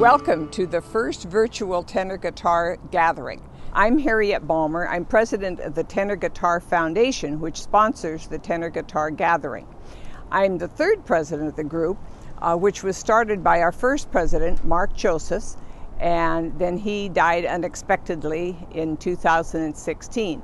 Welcome to the first virtual Tenor Guitar Gathering. I'm Harriet Balmer. I'm president of the Tenor Guitar Foundation, which sponsors the Tenor Guitar Gathering. I'm the third president of the group, which was started by our first president, Mark Josephs, and then he died unexpectedly in 2016.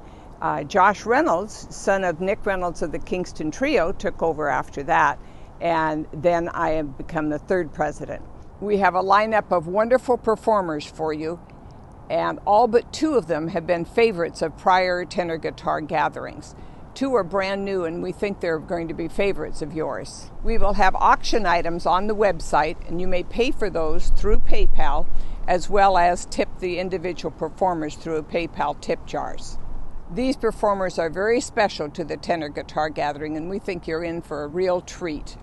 Josh Reynolds, son of Nick Reynolds of the Kingston Trio, took over after that, and then I have become the third president. We have a lineup of wonderful performers for you, and all but two of them have been favorites of prior Tenor Guitar Gatherings. Two are brand new, and we think they're going to be favorites of yours. We will have auction items on the website, and you may pay for those through PayPal, as well as tip the individual performers through PayPal tip jars. These performers are very special to the Tenor Guitar Gathering, and we think you're in for a real treat.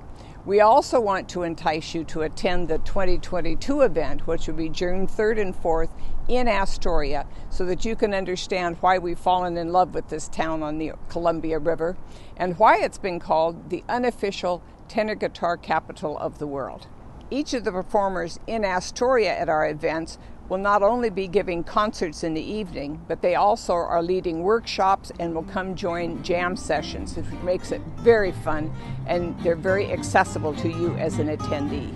We also want to entice you to attend the 2022 event, which will be June 3rd and 4th in Astoria, so that you can understand why we've fallen in love with this town on the Columbia River and why it's been called the unofficial tenor guitar capital of the world. Each of the performers in Astoria at our events will not only be giving concerts in the evening, but they also are leading workshops and will come join jam sessions, which makes it very fun, and they're very accessible to you as an attendee.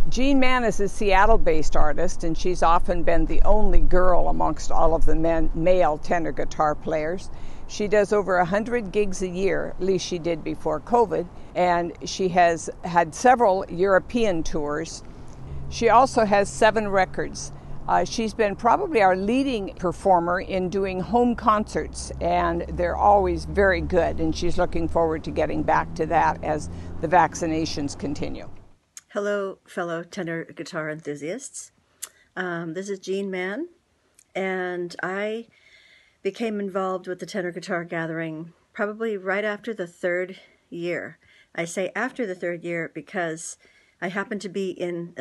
Jean Mann is a Seattle-based artist, and she's often been the only girl amongst all of the male tenor guitar players. She does over 100 gigs a year, at least she did before COVID, and she has had several European tours. She also has 7 records. She's been probably our leading performer in doing home concerts, and they're always very good, and she's looking forward to getting back to that as the vaccinations continue. Hello, fellow tenor guitar enthusiasts. This is Jean Mann, and I became involved with the Tenor Guitar Gathering probably right after the 3rd year. I say after the 3rd year because I happened to be in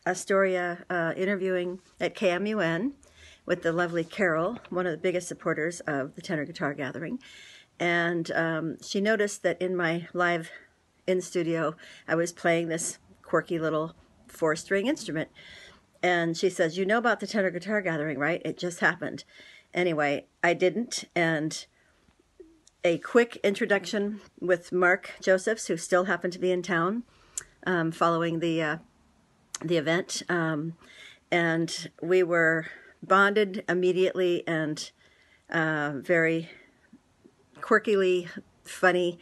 Astoria interviewing at KMUN with the lovely Carol, one of the biggest supporters of the Tenor Guitar Gathering. And she noticed that in my live in studio, I was playing this quirky little 4-string instrument. And she says, "You know about the Tenor Guitar Gathering, right? It just happened." Anyway, I didn't. And a quick introduction with Mark Josephs, who still happened to be in town following the event. And we were bonded immediately and very quirkily funny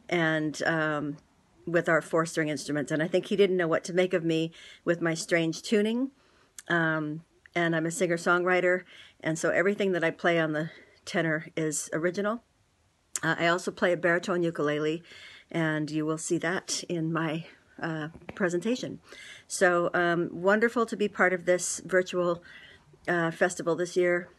and with our 4-string instruments. And I think he didn't know what to make of me with my strange tuning. And I'm a singer-songwriter, and so everything that I play on the tenor is original. I also play a baritone ukulele, and you will see that in my presentation. So wonderful to be part of this virtual festival this year.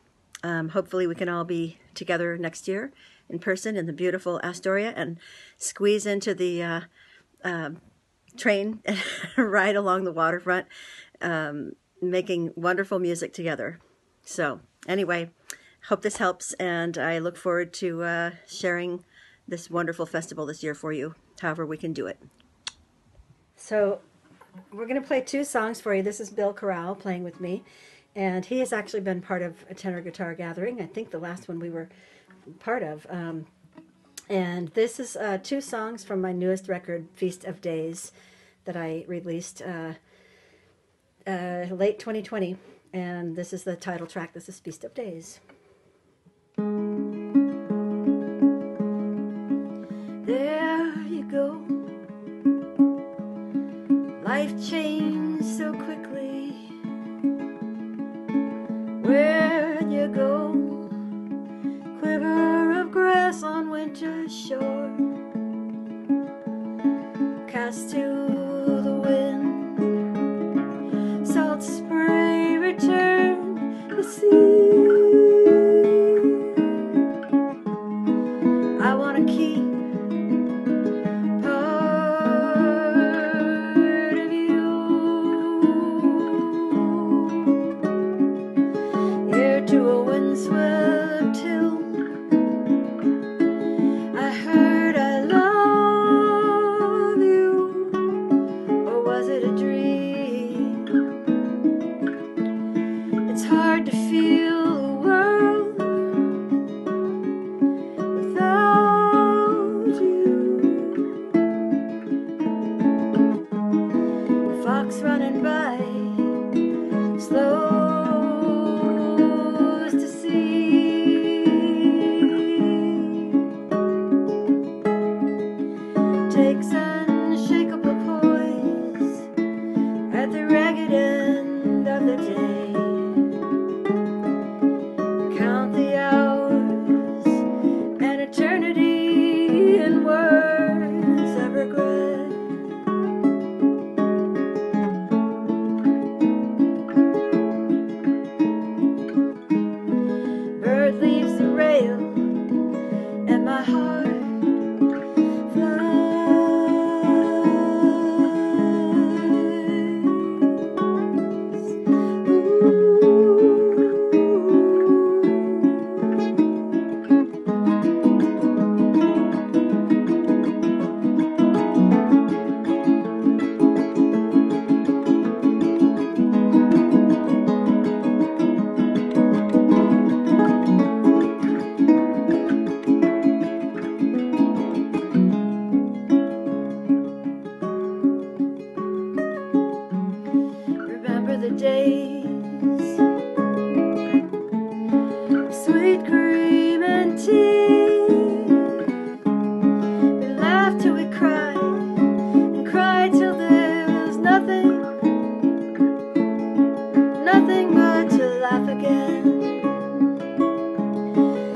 Hopefully we can all be together next year in person in the beautiful Astoria and squeeze into the train ride along the waterfront, making wonderful music together. So anyway, hope this helps, and I look forward to sharing this wonderful festival this year for you, however we can do it. So we're going to play 2 songs for you. This is Bill Corral playing with me, and he has actually been part of a Tenor Guitar Gathering. I think the last one we were part of. And this is 2 songs from my newest record, Feast of Days, that I released late 2020. And this is the title track. This is Feast of Days. There you go. Life changed so quickly. Where'd you go? Quiver of grass on winter's shore, cast to the wind, salt spray return the sea. I want to keep part of you, here to a windswept hill. I heard I love you, or was it a dream? It's hard to feel the world without you. Fox running by, slows to see. Takes unshakable poise at the ragged end of the day. Count the hours and eternity in words of regret. Bird leaves the rail and my heart flies. days. Sweet cream and tea. We laughed till we cried, and cried till there was nothing but to laugh again.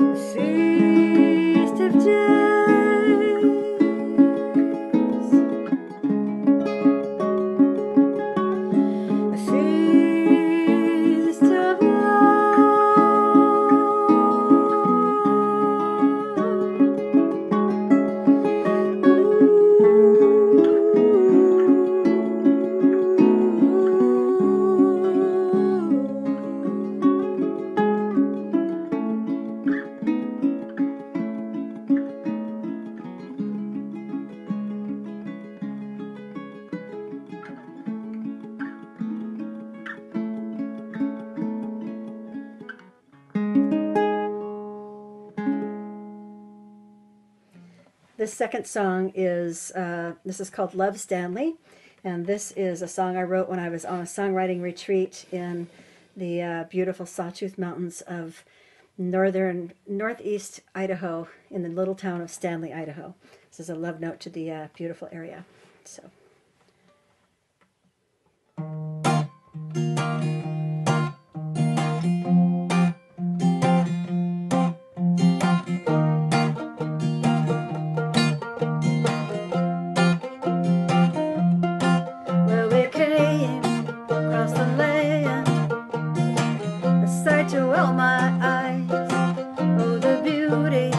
A feast of days, a feast of This second song is, this is called Love Stanley, and this is a song I wrote when I was on a songwriting retreat in the beautiful Sawtooth Mountains of northeast Idaho, in the little town of Stanley, Idaho. This is a love note to the beautiful area. So. To all my eyes, oh the beauty,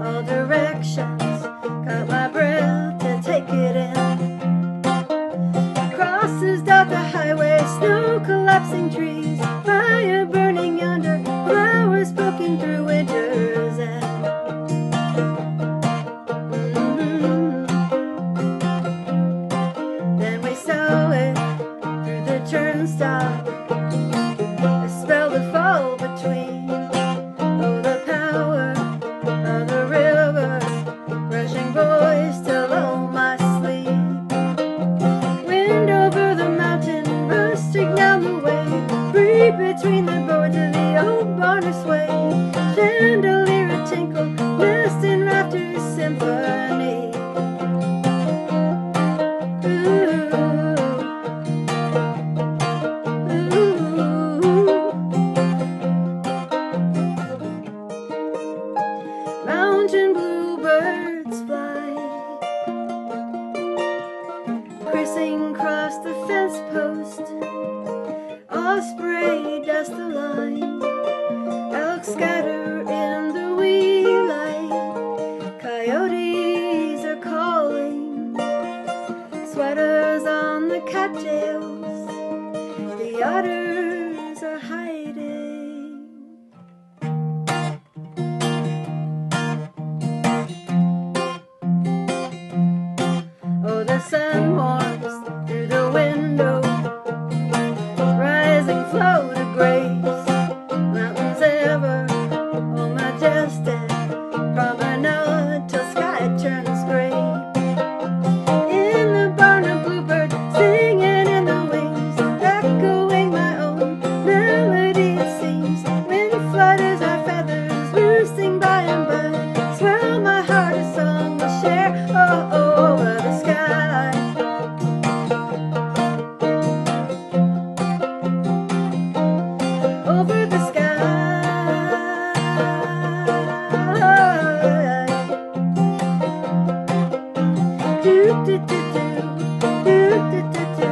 all directions, got my breath to take it in. Crosses dot the highway, snow collapsing trees, fire burning yonder, flowers poking through winter's end. Then we saw it through the turnstile. Between, oh the power of the river, rushing boys to lull my sleep. Wind over the mountain, rusting down the way, free between the boards of the old barn or sway. Chandelier a tinkle, nest in rafters symphony. Mountain bluebirds fly, crissing-cross the fence post. Osprey dust the line, elk scatter in the wee light. Coyotes are calling, sweaters on the cattails. The otters are hiding. Oh, the sun warms through the window, rising flow to grace. Mountains ever, oh majestic, promenade till sky turns gray. In the barn a bluebird singing in the wings, echoing my own melody it seems. Wind flutters our feathers, roosting by and by, swell my heart a song will share. Oh, oh. Over the sky, do do do do do do do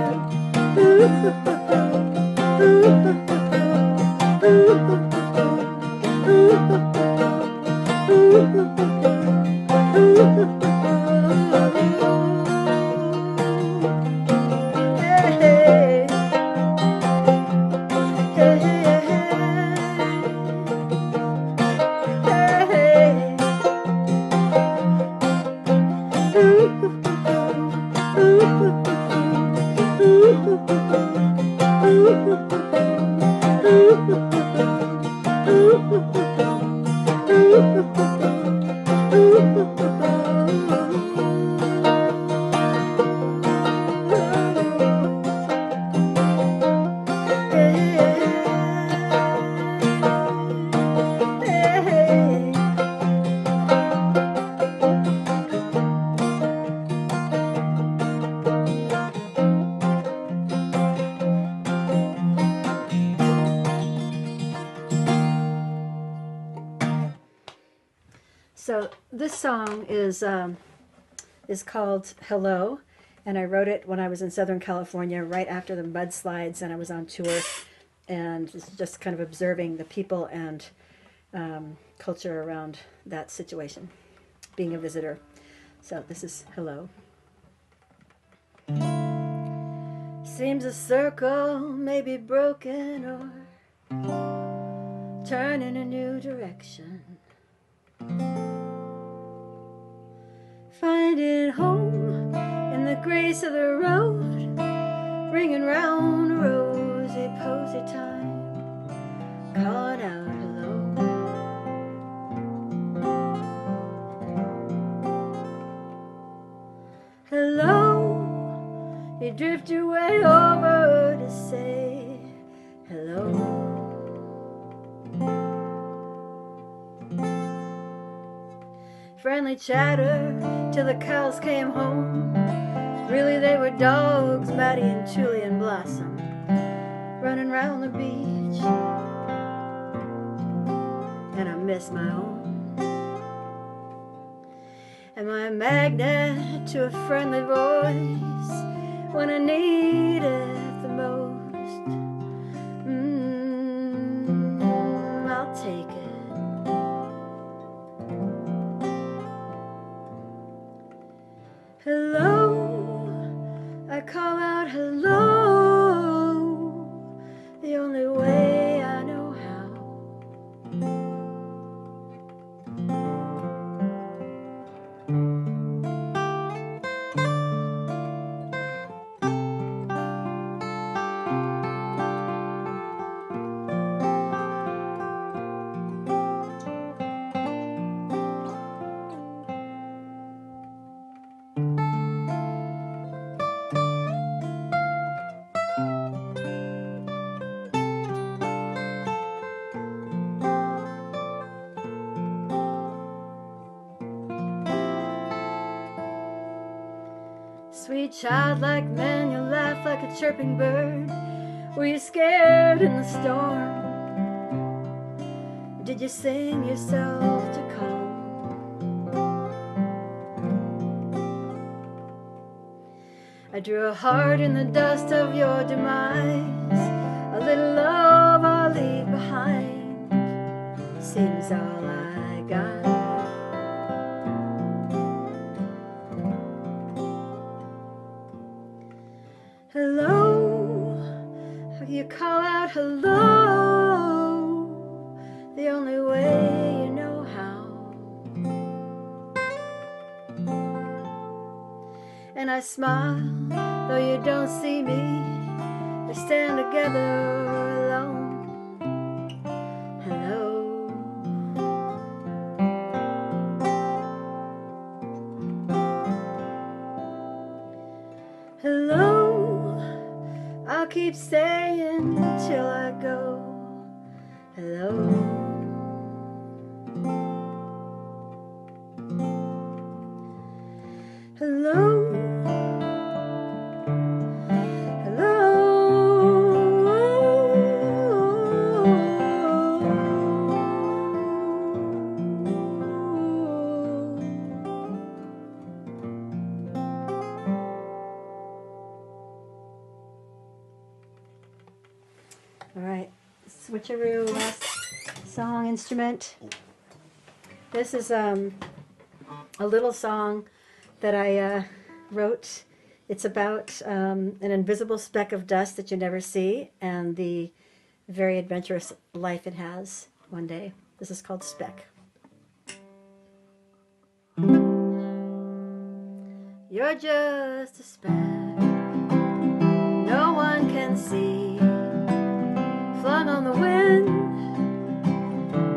So this song is called Hello, and I wrote it when I was in Southern California right after the mudslides, and I was on tour, and just kind of observing the people and culture around that situation, being a visitor. So this is Hello. Seems a circle may be broken or turn in a new direction. Finding home in the grace of the road, ringing round a rosy posy time, calling out hello. Hello, you drift your way over to say hello. Friendly chatter till the cows came home. Really they were dogs, Maddie and Julie and Blossom, running round the beach. And I miss my home. Am I a magnet to a friendly voice when I need it the most? I'll take it. Hello, I call out hello, the only way I know how. Sweet childlike man, you laugh like a chirping bird. Were you scared in the storm? Did you sing yourself to calm? I drew a heart in the dust of your demise. A little love I'll leave behind seems all I got. Hello, you call out hello, the only way you know how. And I smile, though you don't see me. We stand together alone. Hello. Hello. I'll keep saying till I go. Hello. Hello. Hello. All right, switcheroo, last song instrument. This is a little song that I wrote. It's about an invisible speck of dust that you never see and the very adventurous life it has one day. This is called Speck. You're just a speck no one can see, flung on the wind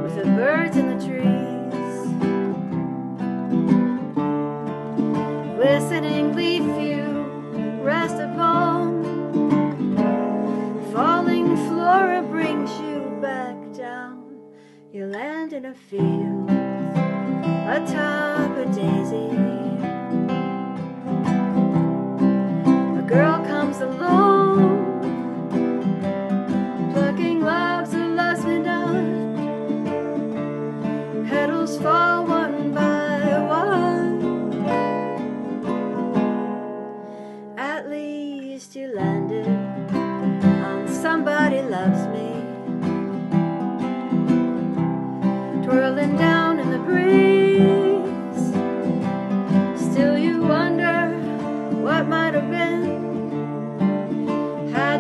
with the birds in the trees. Glistening leaf you rest upon, falling flora brings you back down. You land in a field atop a daisy. A girl comes along, plucking loves of lust midnight. Petals fall one by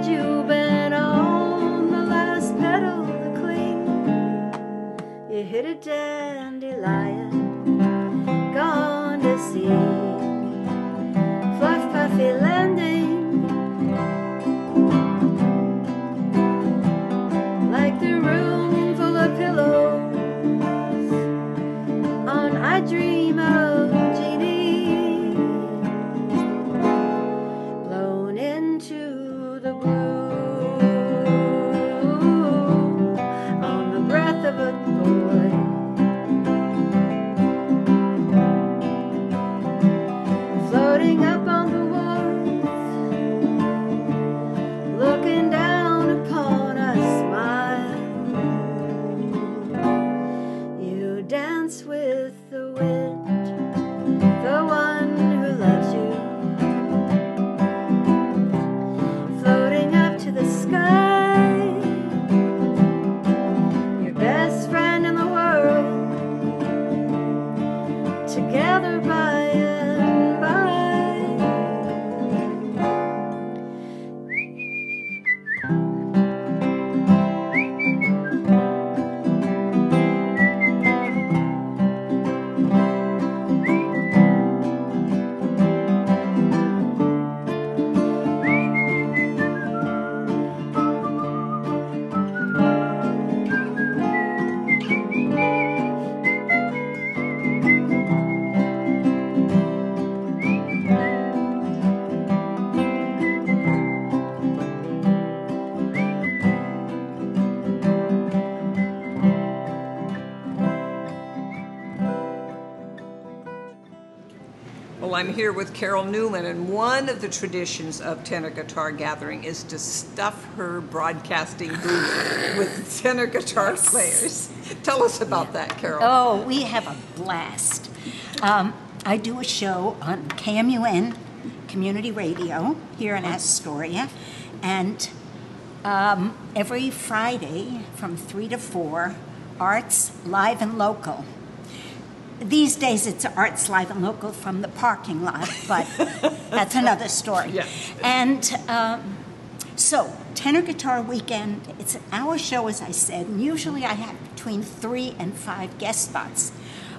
you've been on the last petal to cling. You hit a dandelion, gone to sea, fluff puffy landing, like the room full of pillows on I Dream of Jeannie, blown into the blue on the breath of a boy. Floating up on the wharf, looking down upon a smile. You dance with the wind, the one who loves you, floating up to the sky, your best friend in the world, together by and by. Well, I'm here with Carol Newman, and one of the traditions of Tenor Guitar Gathering is to stuff her broadcasting booth with tenor guitar players. Tell us about that, Carol. Oh, we have a blast. I do a show on KMUN, Community Radio, here in Astoria, and every Friday from 3 to 4, Arts Live and Local. These days it's Arts Live and Local from the parking lot, but that's another story. Yeah. And so, Tenor Guitar Weekend, it's an hour show, as I said, and usually I have between 3 and 5 guest spots.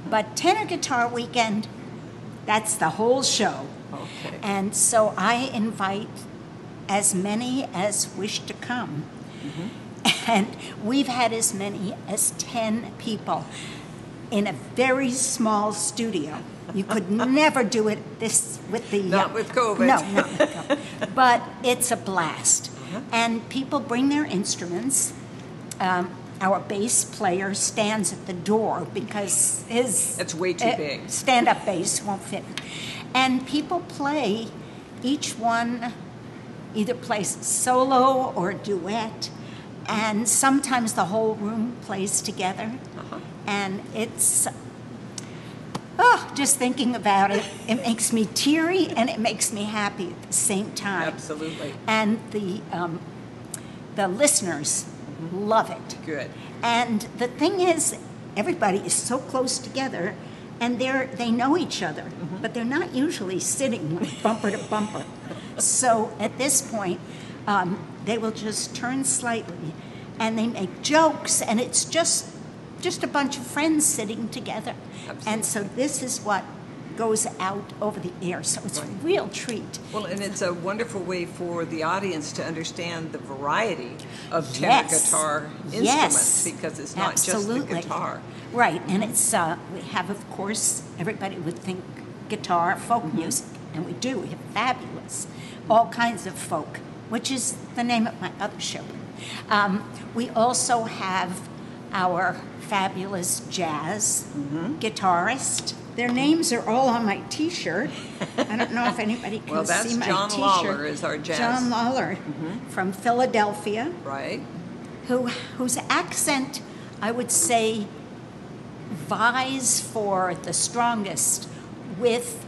But Tenor Guitar Weekend, that's the whole show. Okay. And so I invite as many as wish to come. Mm-hmm. And we've had as many as 10 people in a very small studio. You could never do it with the... Not with COVID. No, not with COVID. But it's a blast. And people bring their instruments. Our bass player stands at the door because his... It's way too big. Stand-up bass won't fit. And people play, each one either plays solo or duet, and sometimes the whole room plays together. And it's, just thinking about it, it makes me teary and it makes me happy at the same time. Absolutely. And the listeners love it. Good. And the thing is, everybody is so close together, and they know each other, but they're not usually sitting like bumper to bumper. So at this point, they will just turn slightly, and they make jokes, and it's just a bunch of friends sitting together. Absolutely. And so this is what goes out over the air. So it's a real treat. Well, and it's a wonderful way for the audience to understand the variety of tenor guitar instruments, because it's not just the guitar. Right, and it's we have, of course, everybody would think guitar, folk music, and we do. We have fabulous, all kinds of folk, which is the name of my other show. We also have our fabulous jazz guitarist. Their names are all on my T-shirt. I don't know if anybody can see my T-shirt. John Lawler is our jazz. John Lawler from Philadelphia. Right. Whose accent, I would say, vies for the strongest with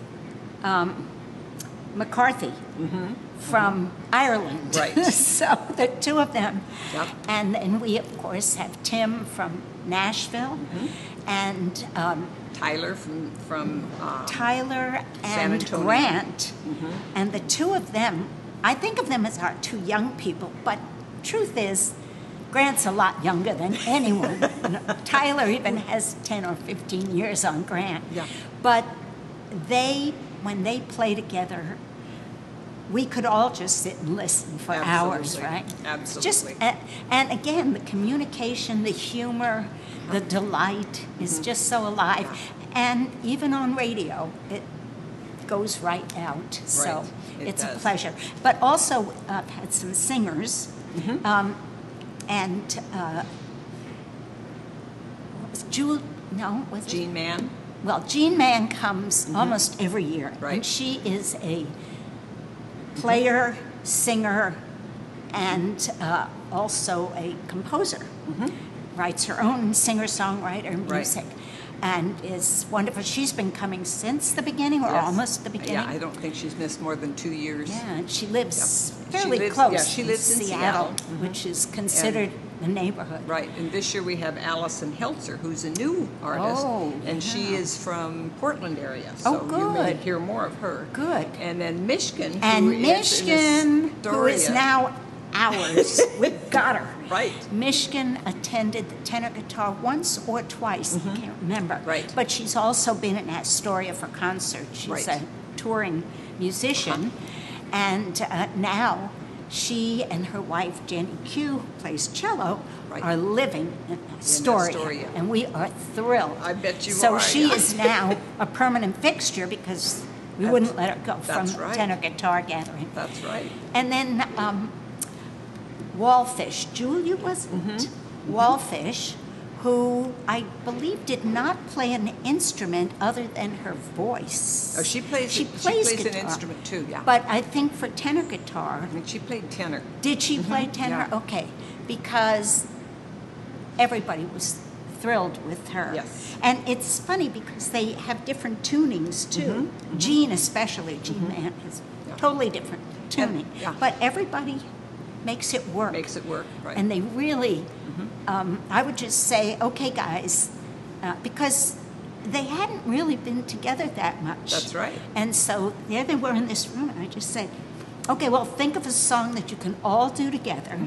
McCarthy from Ireland. Right. So the two of them. Yep. And then we, of course, have Tim from Nashville and Tyler from Tyler San and Antonio. Grant. And the two of them I think of them as our two young people, but truth is, Grant's a lot younger than anyone. Tyler even has 10 or 15 years on Grant. Yeah. But when they play together, we could all just sit and listen for hours, right? Absolutely. Just, and again, the communication, the humor, the delight is just so alive. And even on radio, it goes right out. So it's a pleasure. But also, I've had some singers. And was Jean Mann? Well, Jean Mann comes almost every year. Right. And she is a player, singer, and also a composer. Writes her own singer-songwriter music. And is wonderful. She's been coming since the beginning, or almost the beginning. Yeah, I don't think she's missed more than 2 years. Yeah, and she lives fairly close. Yeah, she lives in Seattle, which is considered the neighborhood. Right, and this year we have Allison Heltzer, who's a new artist, and she is from Portland area, so you may hear more of her. Good. And then Michigan, who is now ours. We got her. Right. Michigan attended the tenor guitar once or twice, I can't remember. Right. But she's also been in Astoria for concerts. She's a touring musician. And now she and her wife, Jenny Q, who plays cello, are living in Astoria. And we are thrilled. I bet you so are. So she is now a permanent fixture because we wouldn't let her go from Tenor Guitar Gathering. That's right. And then Wallfish, Julia wasn't? Wallfish, who I believe did not play an instrument other than her voice. Oh, she plays an instrument too, yeah. But I think for tenor guitar... I think she played tenor. Did she play tenor? Yeah. Okay, because everybody was thrilled with her. Yes. And it's funny because they have different tunings too. Jean especially, Jean Mann has totally different tuning. But everybody makes it work. Makes it work, right. And they really, I would just say, okay, guys, because they hadn't really been together that much. That's right. And so there they were in this room, and I just said, okay, well, think of a song that you can all do together.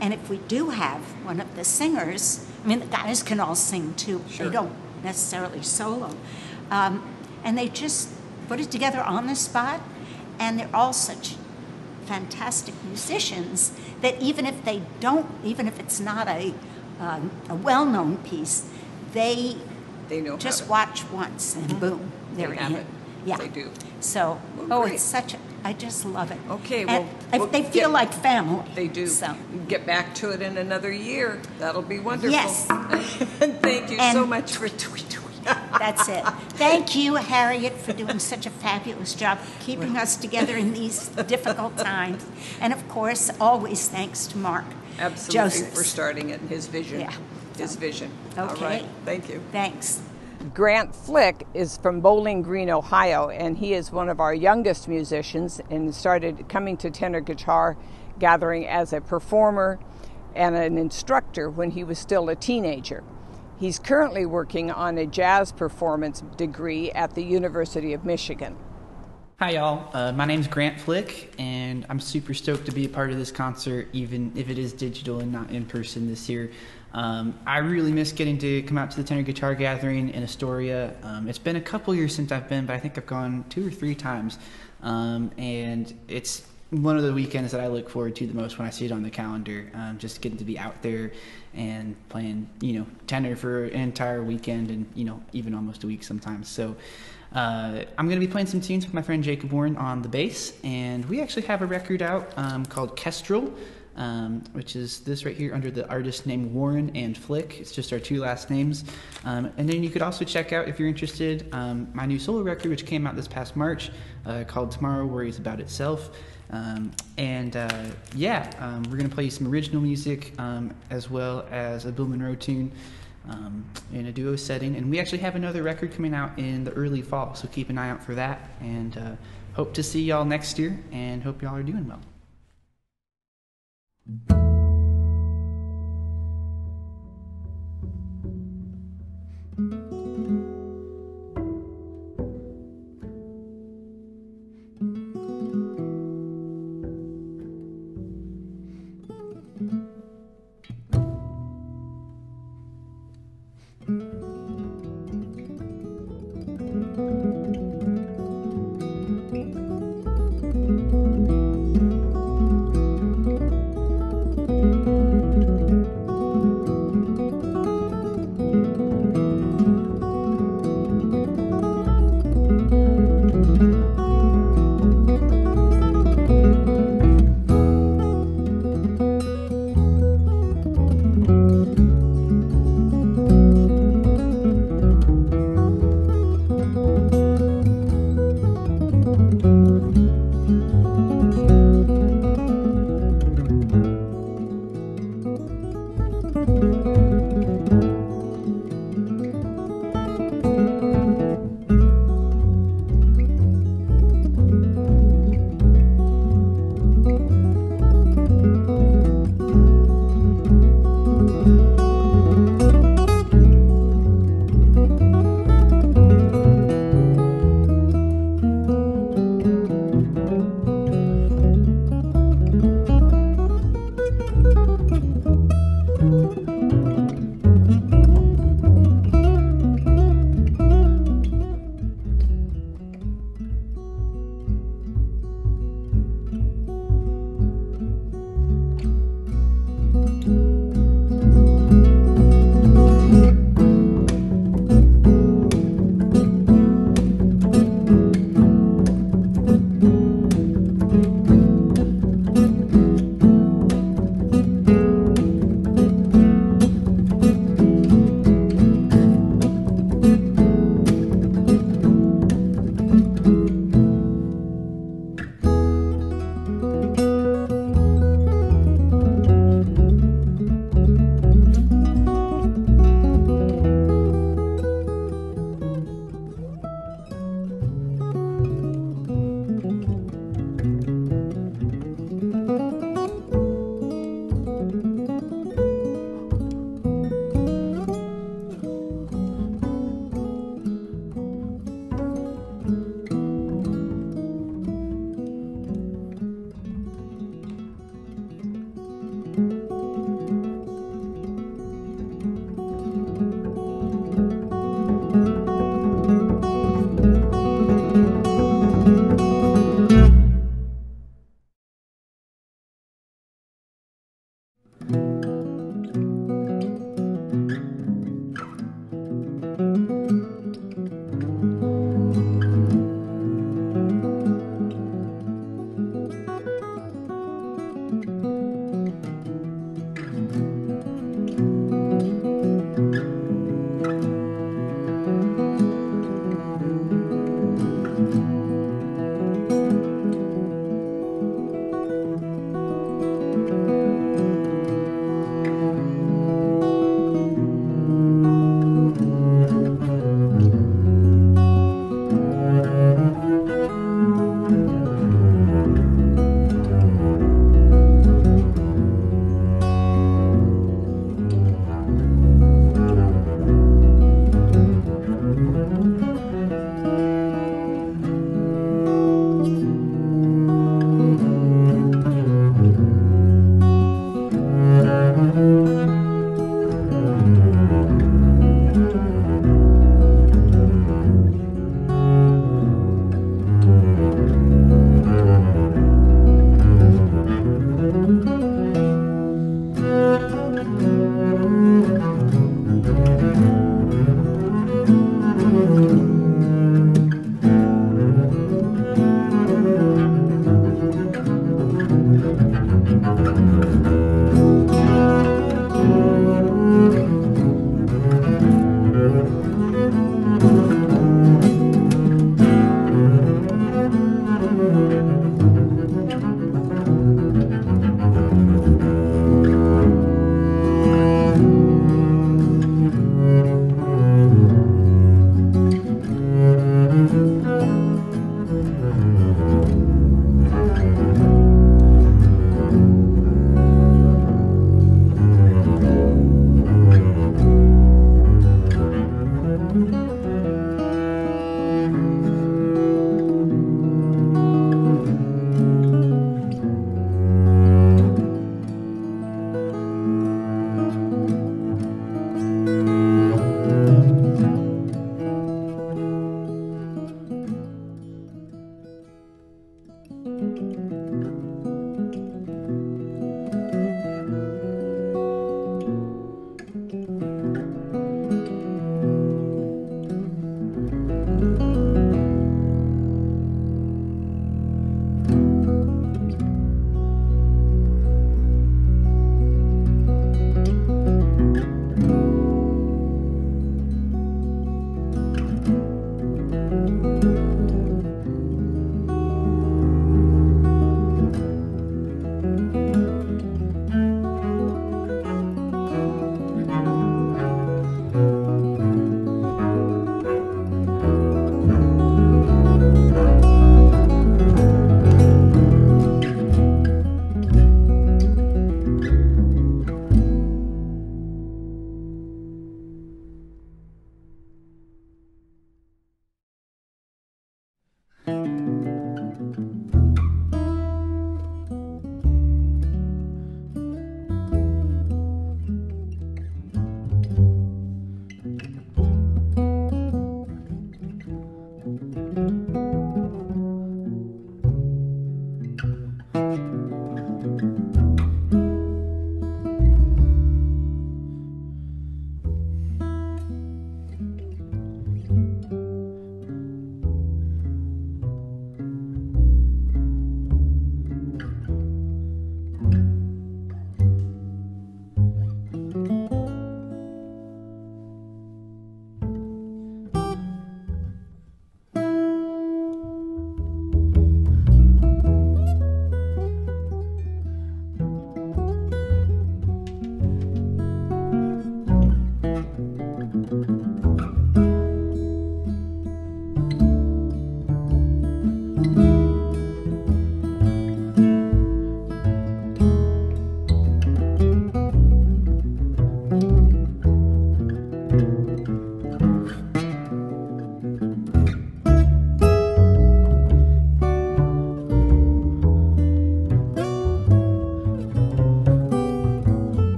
And if we do have one of the singers, I mean, the guys can all sing too. They don't necessarily solo. And they just put it together on the spot, and they're all such fantastic musicians that even if it's not a well-known piece, they know just watch once and boom, they're in it. Yeah, they do. So, it's I just love it. Okay, they feel like family. They do. So. Get back to it in another year. That'll be wonderful. Yes. Thank you so much for That's it. Thank you, Harriet, for doing such a fabulous job keeping us together in these difficult times. And of course, always thanks to Mark. Absolutely, Josephs. for starting it and his vision. Yeah. His vision. Okay. All right. Thank you. Thanks. Grant Flick is from Bowling Green, Ohio, and he is one of our youngest musicians and started coming to Tenor Guitar Gathering as a performer and an instructor when he was still a teenager. He's currently working on a jazz performance degree at the University of Michigan. Hi, y'all. My name's Grant Flick, and I'm super stoked to be a part of this concert, even if it is digital and not in person this year. I really miss getting to come out to the Tenor Guitar Gathering in Astoria. It's been a couple years since I've been, but I think I've gone 2 or 3 times. And it's one of the weekends that I look forward to the most when I see it on the calendar. Just getting to be out there and playing, tenor for an entire weekend and, even almost a week sometimes. So I'm going to be playing some tunes with my friend Jacob Warren on the bass, and we actually have a record out called Kestrel, which is this right here under the artist name Warren and Flick. It's just our 2 last names. And then you could also check out, if you're interested, my new solo record, which came out this past March, called Tomorrow Worries About Itself. We're going to play you some original music as well as a Bill Monroe tune in a duo setting. And we actually have another record coming out in the early fall, so keep an eye out for that. And hope to see y'all next year, and hope y'all are doing well.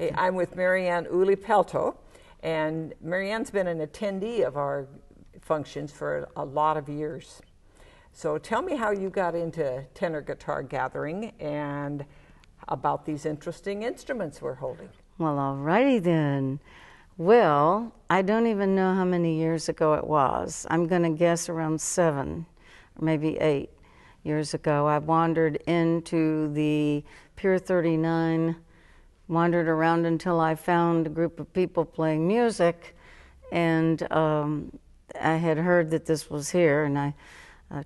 Hey, I'm with Marianne Uli-Pelto, and Marianne's been an attendee of our functions for a lot of years. So tell me how you got into Tenor Guitar Gathering and about these interesting instruments we're holding. Well, alrighty then. Well, I don't even know how many years ago it was. I'm going to guess around 7 or maybe 8 years ago. I wandered into the Pier 39, wandered around until I found a group of people playing music, and I had heard that this was here, and I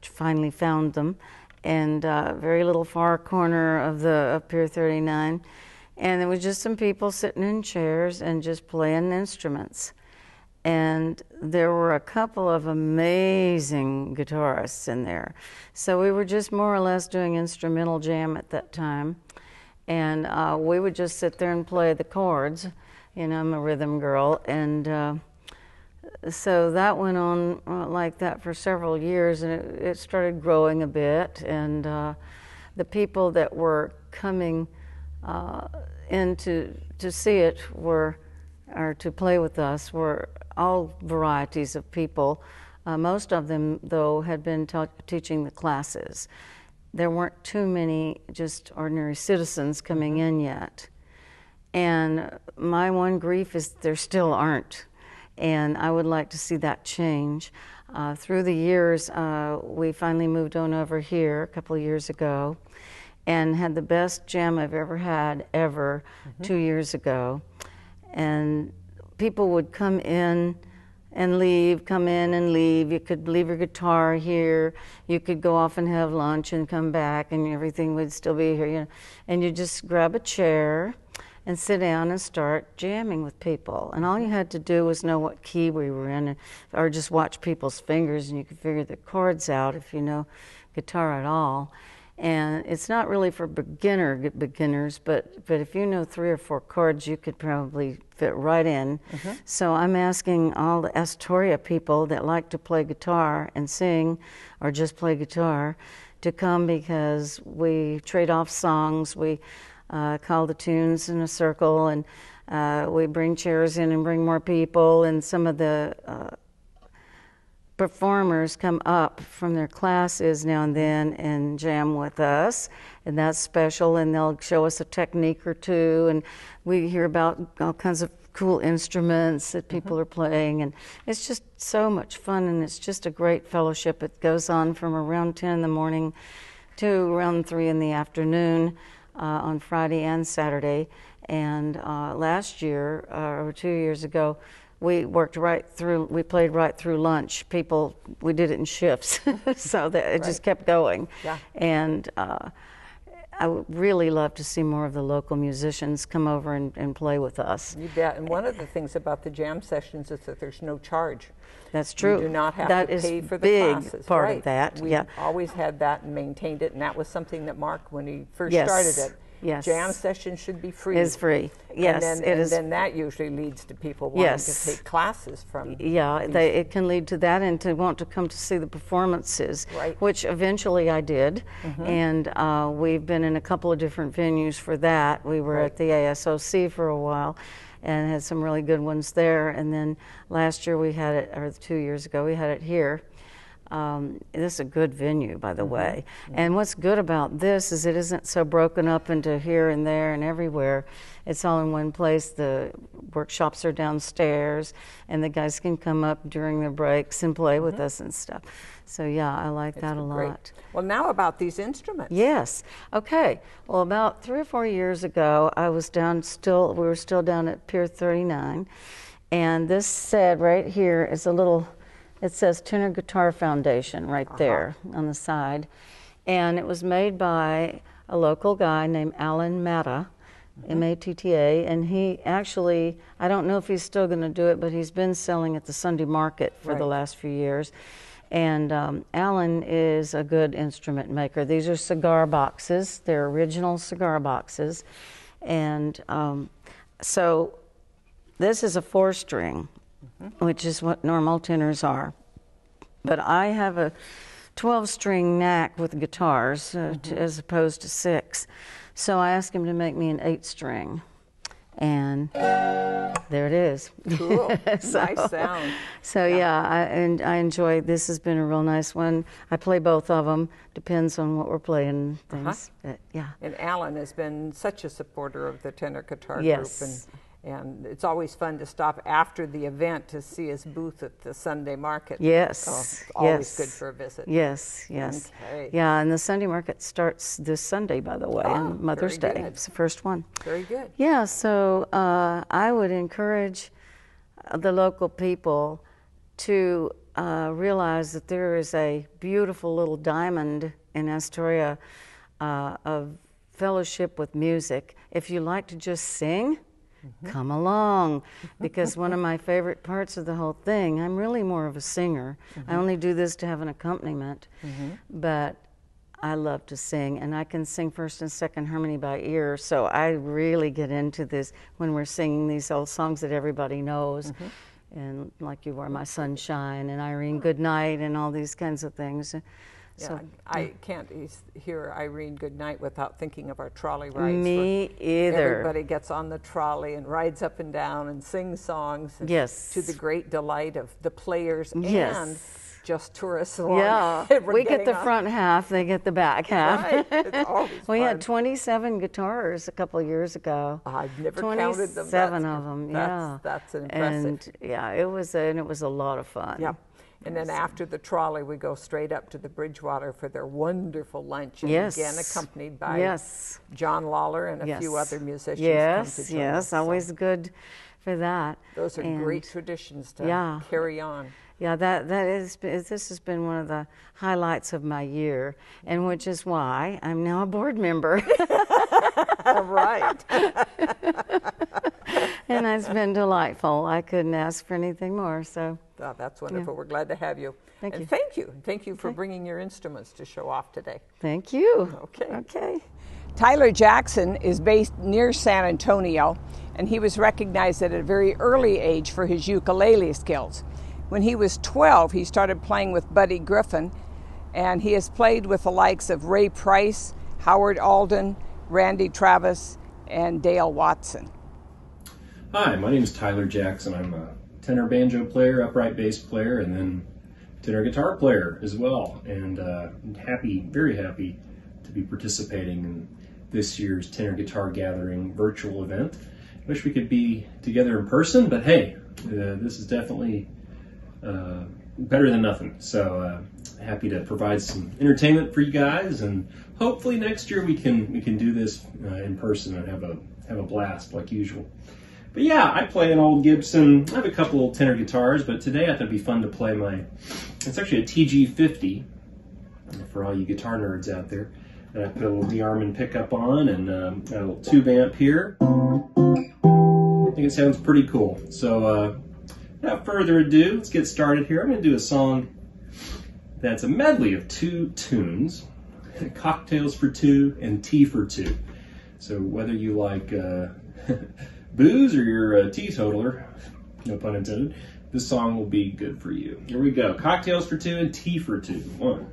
finally found them, and very little far corner of Pier 39, and there was just some people sitting in chairs and just playing instruments. And there were a couple of amazing guitarists in there. So we were just more or less doing instrumental jam at that time. And we would just sit there and play the chords. You know, I'm a rhythm girl. And so that went on like that for several years, and it started growing a bit. And the people that were coming in to see it or to play with us were all varieties of people. Most of them, though, had been teaching the classes. There weren't too many just ordinary citizens coming in yet. And my one grief is there still aren't. And I would like to see that change. Through the years, we finally moved on over here a couple of years ago and had the best jam I've ever had, 2 years ago. And people would come in and leave, come in and leave. You could leave your guitar here. You could go off and have lunch and come back, and everything would still be here. You know? And you just grab a chair, and sit down and start jamming with people. And all you had to do was know what key we were in, or just watch people's fingers, and you could figure the chords out if you know guitar at all. And it's not really for beginners, but if you know 3 or 4 chords, you could probably fit right in. So I'm asking all the Astoria people that like to play guitar and sing, or just play guitar, to come, because we trade off songs. We call the tunes in a circle, and we bring chairs in and bring more people, and some of the performers come up from their classes now and then and jam with us, and that's special, and they'll show us a technique or two, and we hear about all kinds of cool instruments that people are playing, and it's just so much fun, and it's just a great fellowship. It goes on from around 10 in the morning to around 3 in the afternoon on Friday and Saturday. And last year, or 2 years ago, we worked right through, we played right through lunch. People, we did it in shifts, so that it just kept going. Yeah. And I would really love to see more of the local musicians come over and play with us. You bet. And one of the things about the jam sessions is that there's no charge. That's true. You do not have that to pay is for the big classes. Part right. of that. We yeah. always had that and maintained it, and that was something that Mark, when he first Yes. started it, Yes. jam sessions should be free. Is free. Yes, and it is. then that usually leads to people wanting Yes. to take classes from. Yeah, these- it can lead to that, and to want to come to see the performances, Right. which eventually I did. And we've been in a couple of different venues for that. We were Right. at the ASOC for a while and had some really good ones there. And then last year we had it, or 2 years ago, we had it here. This is a good venue, by the way. And what's good about this is it isn't so broken up into here and there and everywhere. It's all in one place. The workshops are downstairs, and the guys can come up during their breaks and play with us and stuff. So yeah, I like that a Great. lot. Well, now about these instruments. Yes. Okay. Well, about 3 or 4 years ago, I was we were still down at Pier 39, and this said right here is a little. It says Tenor Guitar Foundation right there on the side. And it was made by a local guy named Alan Matta, M-A-T-T-A, and he actually, I don't know if he's still going to do it, but he's been selling at the Sunday market for the last few years. And Alan is a good instrument maker. These are cigar boxes. They're original cigar boxes. And so this is a 4-string. Which is what normal tenors are. But I have a 12-string knack with guitars as opposed to 6. So I asked him to make me an 8-string. And there it is. Cool. So, nice sound. So yeah, I enjoy, this has been a real nice one. I play both of them, depends on what we're playing, things. But, yeah. And Alan has been such a supporter of the tenor guitar Yes. group. And it's always fun to stop after the event to see his booth at the Sunday market. Yes. So it's always yes. good for a visit. Yes, yes. Okay. Yeah, and the Sunday market starts this Sunday, by the way, on Mother's very Day. good. It's the first one. Very good. Yeah, so I would encourage the local people to realize that there is a beautiful little diamond in Astoria of fellowship with music. If you like to just sing, come along, because one of my favorite parts of the whole thing, I'm really more of a singer. I only do this to have an accompaniment, but I love to sing, and I can sing first and second harmony by ear, so I really get into this when we're singing these old songs that everybody knows, and like You Are My Sunshine and Irene Goodnight and all these kinds of things. Yeah, So, I can't hear Irene Goodnight without thinking of our trolley rides. me where either. Everybody gets on the trolley and rides up and down and sings songs. Yes. To the great delight of the players Yes. and just tourists along. Yeah, We're we get getting the on. front half, they get the back half. Right, it's always We fun. had 27 guitars a couple of years ago. I've never counted them. 27 of them, yeah. That's impressive. And yeah, it was a lot of fun. Yeah. And then after the trolley, we go straight up to the Bridgewater for their wonderful lunch. And Yes. again, accompanied by Yes. John Lawler and a Yes. few other musicians Yes, come to join yes, us. So always good for that. those are And, great traditions to yeah. carry on. Yeah, this has been one of the highlights of my year, and which is why I'm now a board member. Right. And it's been delightful. I couldn't ask for anything more. So Oh, that's wonderful. We're glad to have you. Thank you. Thank you. Thank you for bringing your instruments to show off today. thank you. Okay. Okay. Tyler Jackson is based near San Antonio, and he was recognized at a very early age for his ukulele skills. When he was 12, he started playing with Buddy Griffin, and he has played with the likes of Ray Price, Howard Alden, Randy Travis, and Dale Watson. Hi, my name is Tyler Jackson. I'm a tenor banjo player, upright bass player, and then tenor guitar player as well. And very happy to be participating in this year's Tenor Guitar Gathering virtual event. Wish we could be together in person, but hey, this is definitely better than nothing. So happy to provide some entertainment for you guys, and hopefully next year we can do this in person and have a blast like usual. But yeah, I play an old Gibson. I have a couple old tenor guitars, but today I thought it'd be fun to play it's actually a TG50 for all you guitar nerds out there. And I put a little D-Armond pickup on, and got a little tube amp here. I think it sounds pretty cool. So without further ado, let's get started here. I'm going to do a song that's a medley of two tunes, Cocktails for Two and Tea for Two. So whether you like booze or you're a teetotaler, no pun intended, this song will be good for you. Here we go. Cocktails for Two and Tea for Two. One.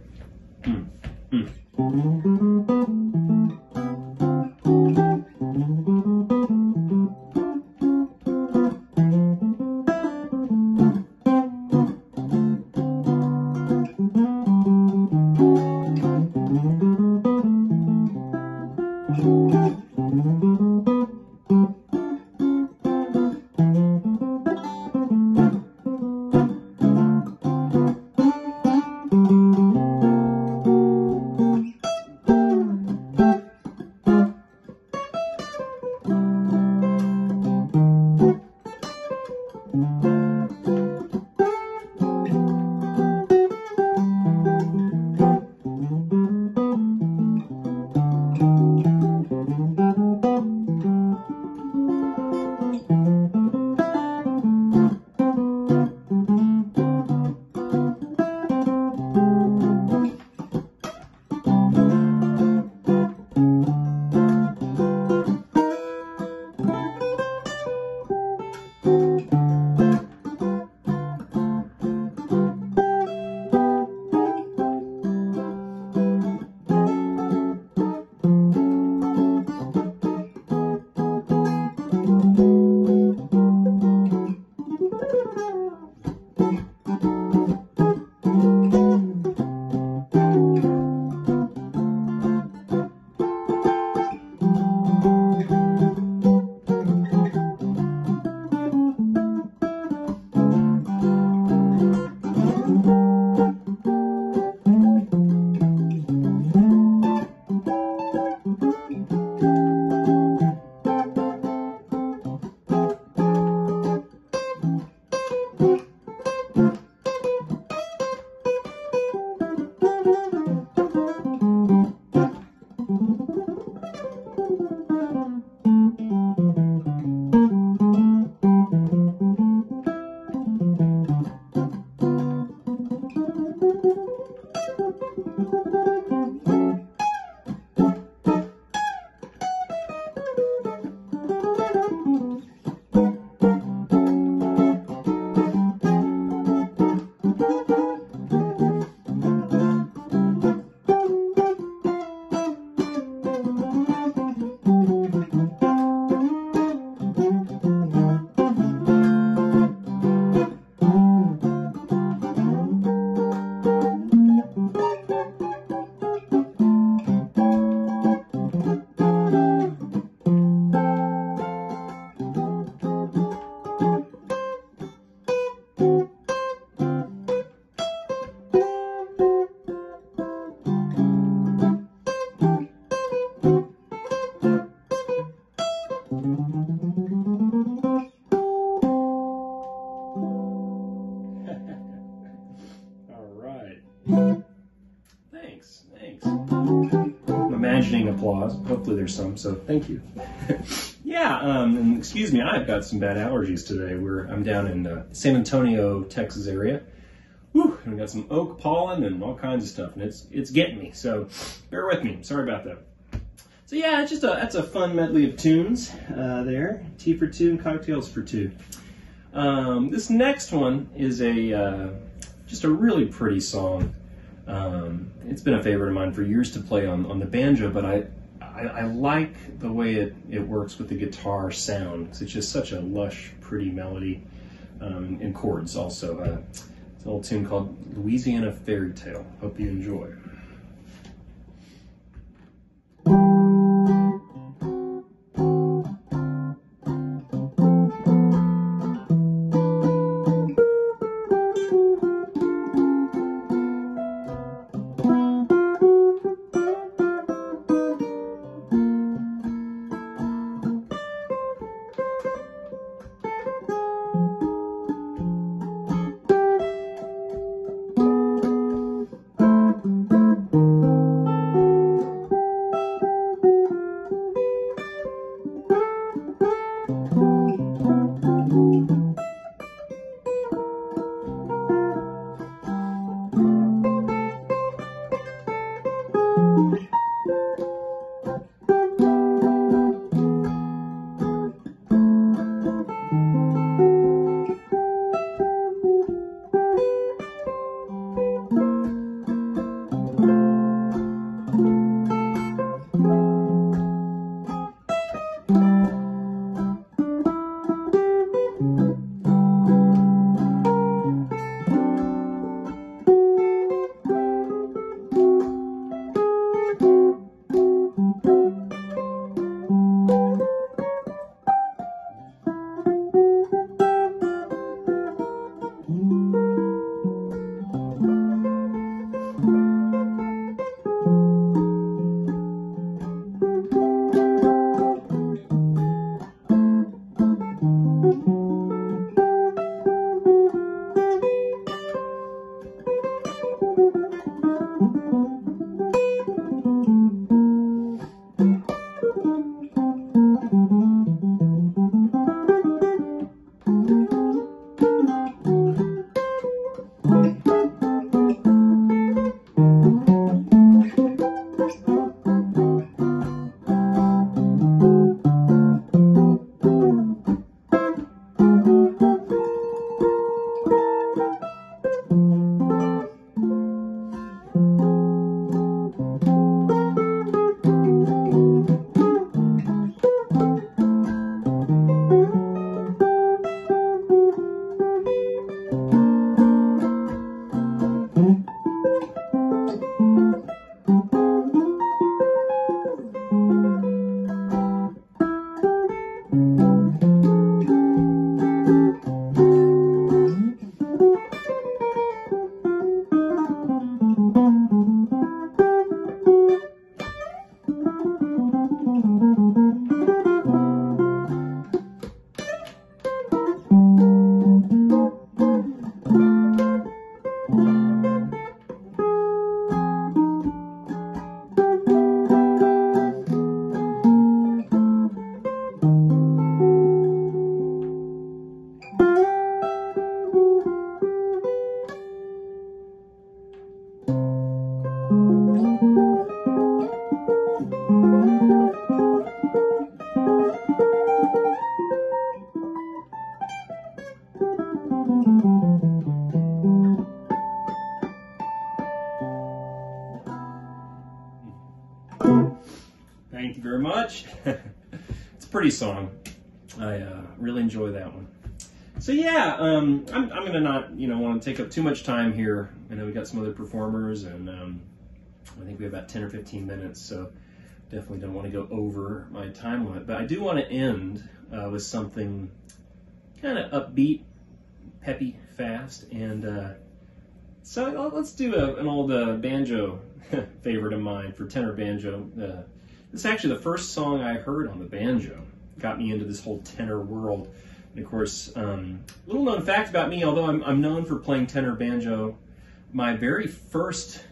conditioning applause. Hopefully there's some, so thank you. Yeah, and excuse me, I've got some bad allergies today. I'm down in San Antonio, Texas area. Whew, and we got some oak pollen and all kinds of stuff, and it's getting me, so bear with me. Sorry about that. So yeah, that's a fun medley of tunes there. Tea for two and cocktails for two. This next one is just a really pretty song. It's been a favorite of mine for years to play on the banjo, but I like the way it works with the guitar sound, because it's just such a lush, pretty melody, and chords also. It's an old tune called Louisiana Fairy Tale. Hope you enjoy. Thank you very much. It's a pretty song. I really enjoy that one. So yeah, I'm gonna not want to take up too much time here. I know we got some other performers, and I think we have about 10 or 15 minutes, so definitely don't want to go over my time limit. But I do want to end with something kind of upbeat, peppy, fast, and so let's do an old banjo favorite of mine for tenor banjo. This is actually the first song I heard on the banjo. Got me into this whole tenor world. And of course, little known fact about me, although I'm known for playing tenor banjo, my very first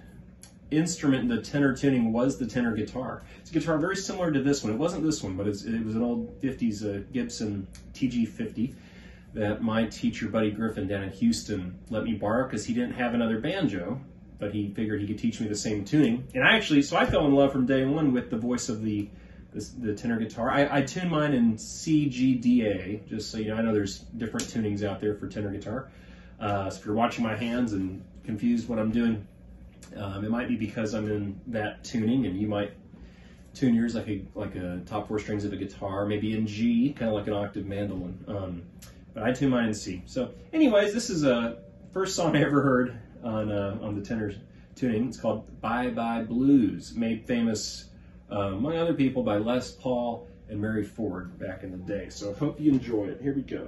instrument in the tenor tuning was the tenor guitar. It's a guitar very similar to this one. It wasn't this one, but it was an old 50s Gibson TG50 that my teacher, Buddy Griffin, down in Houston, let me borrow because he didn't have another banjo, but he figured he could teach me the same tuning. And so I fell in love from day one with the voice of the tenor guitar. I tune mine in C, G, D, A, just so you know. I know there's different tunings out there for tenor guitar. So if you're watching my hands and confused what I'm doing, it might be because I'm in that tuning, and you might tune yours like a top 4 strings of a guitar, maybe in G, kind of like an octave mandolin. But I tune mine in C. So anyways, this is a first song I ever heard on the tenor tuning. It's called Bye Bye Blues, made famous, among other people, by Les Paul and Mary Ford back in the day. So I hope you enjoy it. Here we go.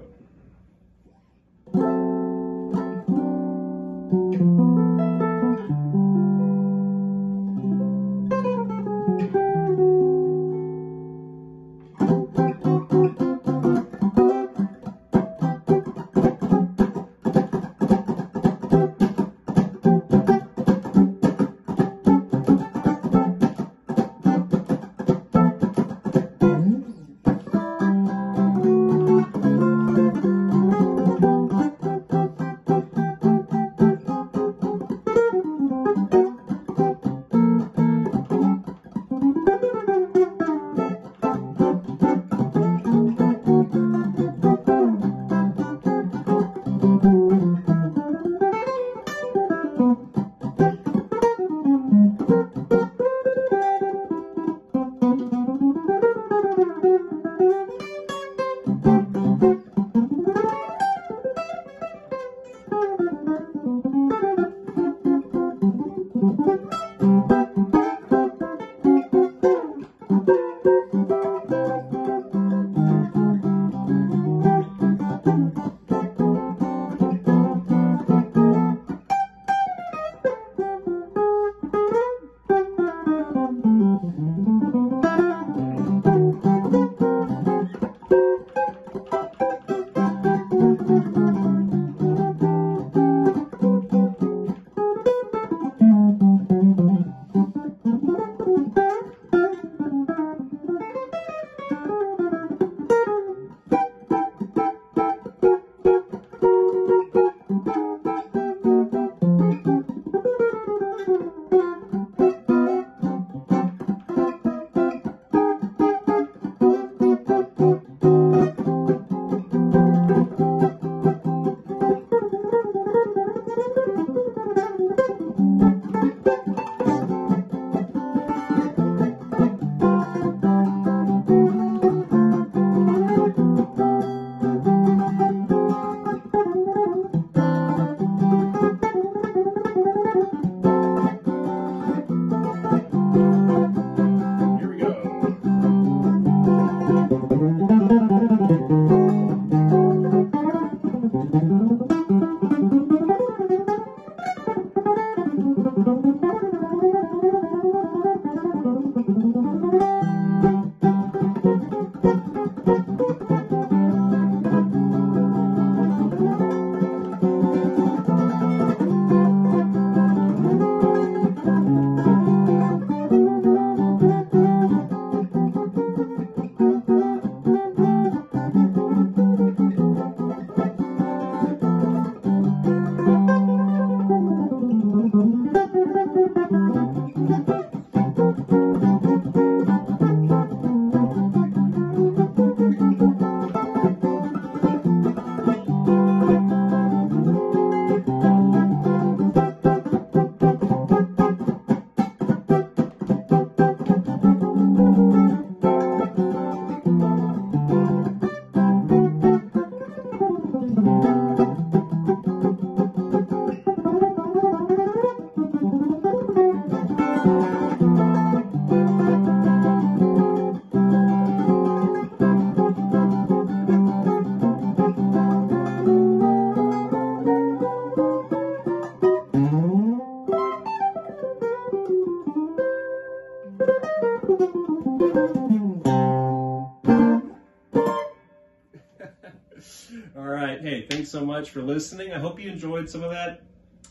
All right. Hey, thanks so much for listening. I hope you enjoyed some of that,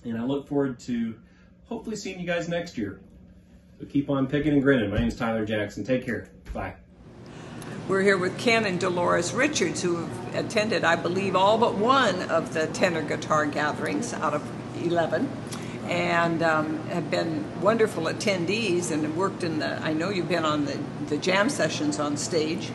and I look forward to hopefully seeing you guys next year. So keep on picking and grinning. My name's Tyler Jackson. Take care. Bye. We're here with Ken and Dolores Richards, who have attended, I believe, all but one of the tenor guitar gatherings out of 11, and have been wonderful attendees and have worked in the, I know you've been on the jam sessions on stage,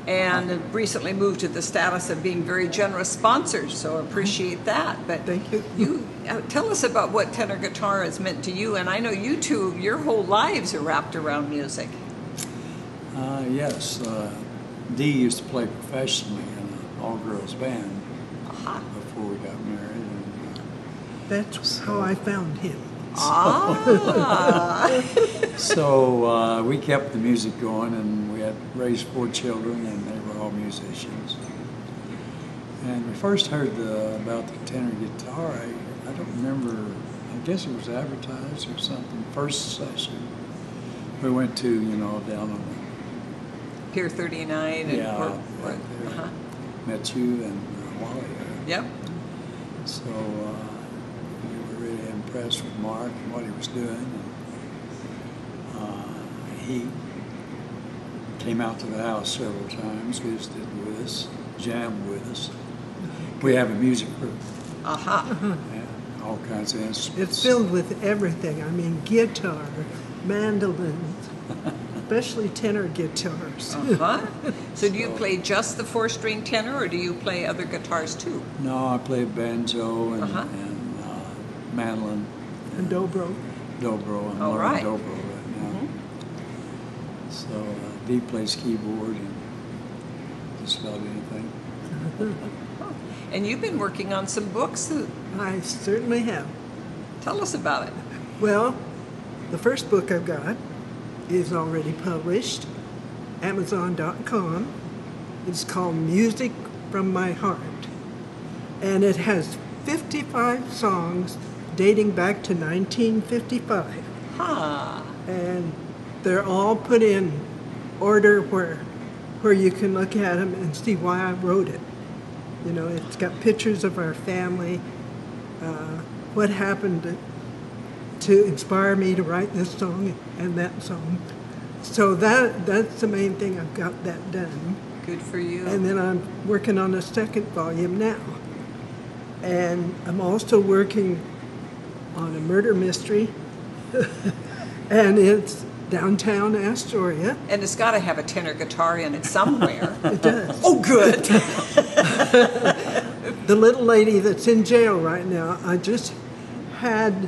and have recently moved to the status of being very generous sponsors, so appreciate that. But thank you. Tell us about what tenor guitar has meant to you, and I know you two, your whole lives are wrapped around music. Yes, Dee used to play professionally in an all-girls band before we got married. And, that's how I found him. So we kept the music going, and we had raised 4 children, and they were all musicians. And we first heard about the tenor guitar. I don't remember. I guess it was advertised or something. First session we went to, down on Pier 39 and met you and Wally. Yep. So we were really impressed with Mark and what he was doing. And, he came out to the house several times, visited with us, jammed with us. We have a music group. Yeah, all kinds of instruments. It's filled with everything. I mean, guitar, mandolins, especially tenor guitars. So do you play just the 4-string tenor, or do you play other guitars too? No, I play banjo and mandolin. And dobro. Dobro. I'm learning dobro right now. So Dee plays keyboard and just about anything. And you've been working on some books. I certainly have. Tell us about it. Well, the first book I've got is already published, Amazon.com. It's called Music from My Heart. And it has 55 songs dating back to 1955. And they're all put in order where you can look at them and see why I wrote it. It's got pictures of our family, what happened to inspire me to write this song and that song. So that's the main thing. I've got that done. Good for you. And then I'm working on a second volume now. And I'm also working on a murder mystery. And it's downtown Astoria. And it's got to have a tenor guitar in it somewhere. It does. Oh, good. The little lady that's in jail right now, I just had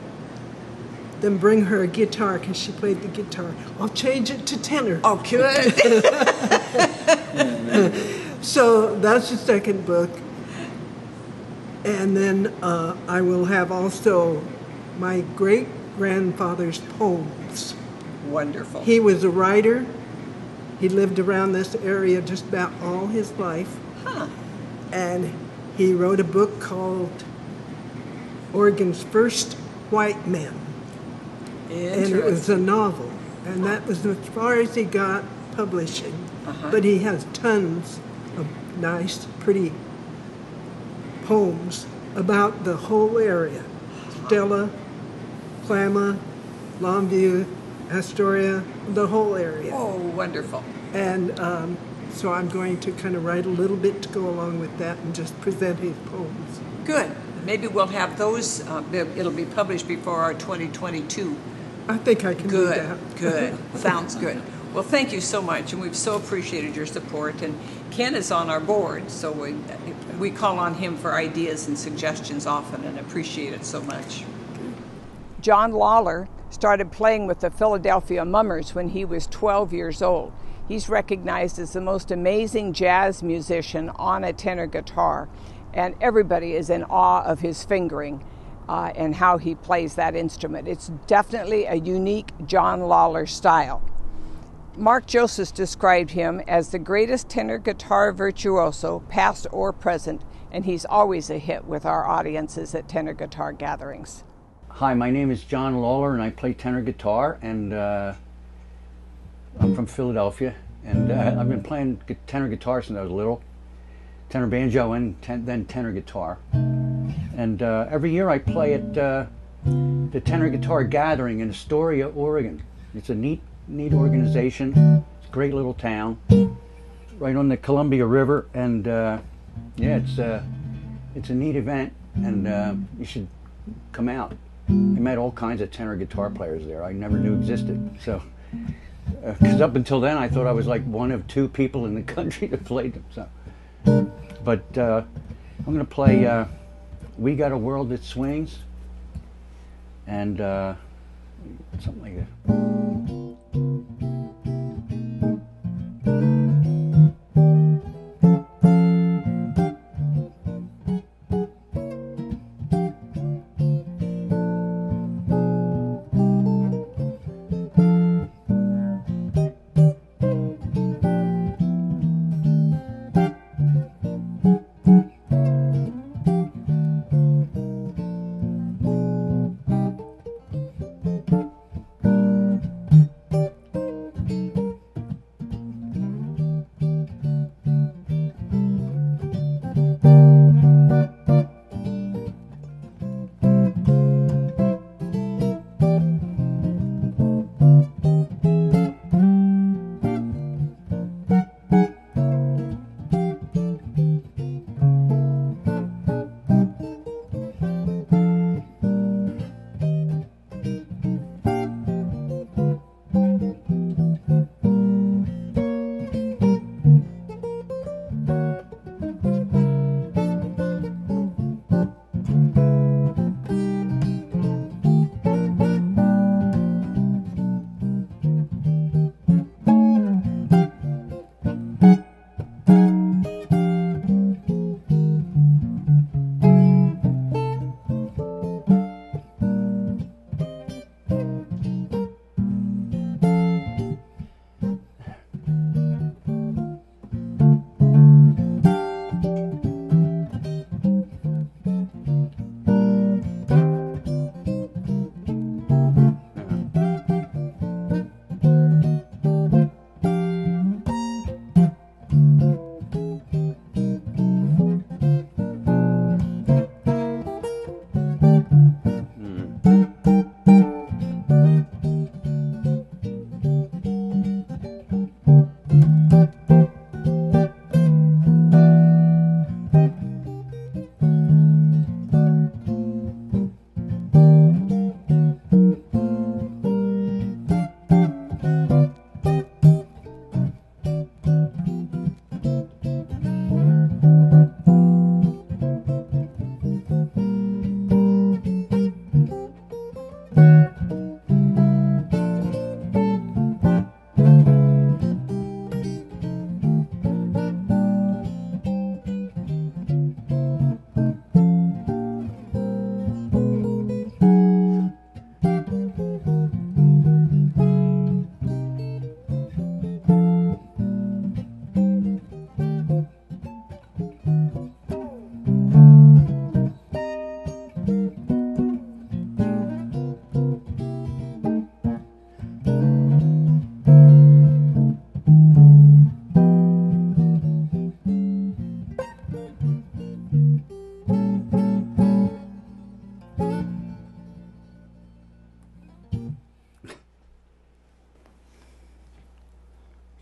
them bring her a guitar because she played the guitar. I'll change it to tenor. Oh, good. So that's the second book. And then I will have also my great-grandfather's poems. Wonderful. He was a writer. He lived around this area just about all his life. And he wrote a book called Oregon's First White Men. And it was a novel. And that was as far as he got publishing. But he has tons of nice, pretty poems about the whole area. Stella, Klamath, Longview, Astoria, the whole area. Oh, wonderful. And so I'm going to kind of write a little bit to go along with that and just present his poems. Good. Maybe we'll have those, it'll be published before our 2022. I think I can do that. Good. Sounds good. Well, thank you so much, and we've so appreciated your support. And Ken is on our board, so we call on him for ideas and suggestions often and appreciate it so much. John Lawler started playing with the Philadelphia Mummers when he was 12 years old. He's recognized as the most amazing jazz musician on a tenor guitar, and everybody is in awe of his fingering and how he plays that instrument. It's definitely a unique John Lawler style. Mark Joseph described him as the greatest tenor guitar virtuoso, past or present, and he's always a hit with our audiences at tenor guitar gatherings. Hi, my name is John Lawler, and I play tenor guitar, and I'm from Philadelphia, and I've been playing tenor guitar since I was little, tenor banjo and then tenor guitar. And every year I play at the Tenor Guitar Gathering in Astoria, Oregon. It's a neat organization. It's a great little town, right on the Columbia River, and yeah, it's a neat event, and you should come out. I met all kinds of tenor guitar players there I never knew existed. So, because up until then I thought I was like one of two people in the country that played them. So, but I'm going to play "We Got a World That Swings" and something like that.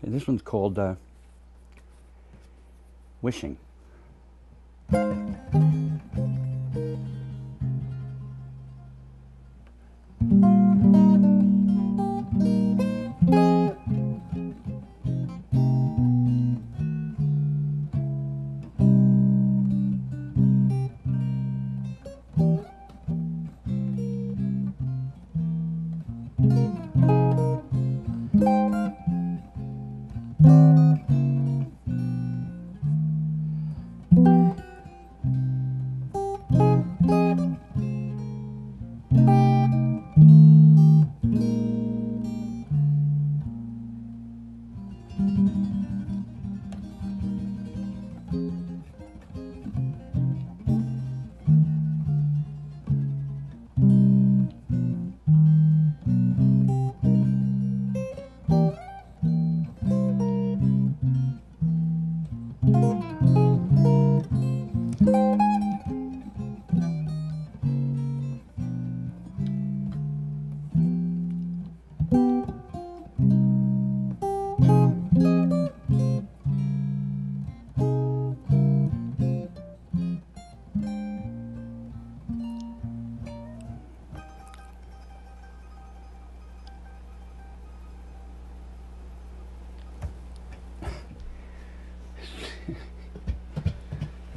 And this one's called Wishing.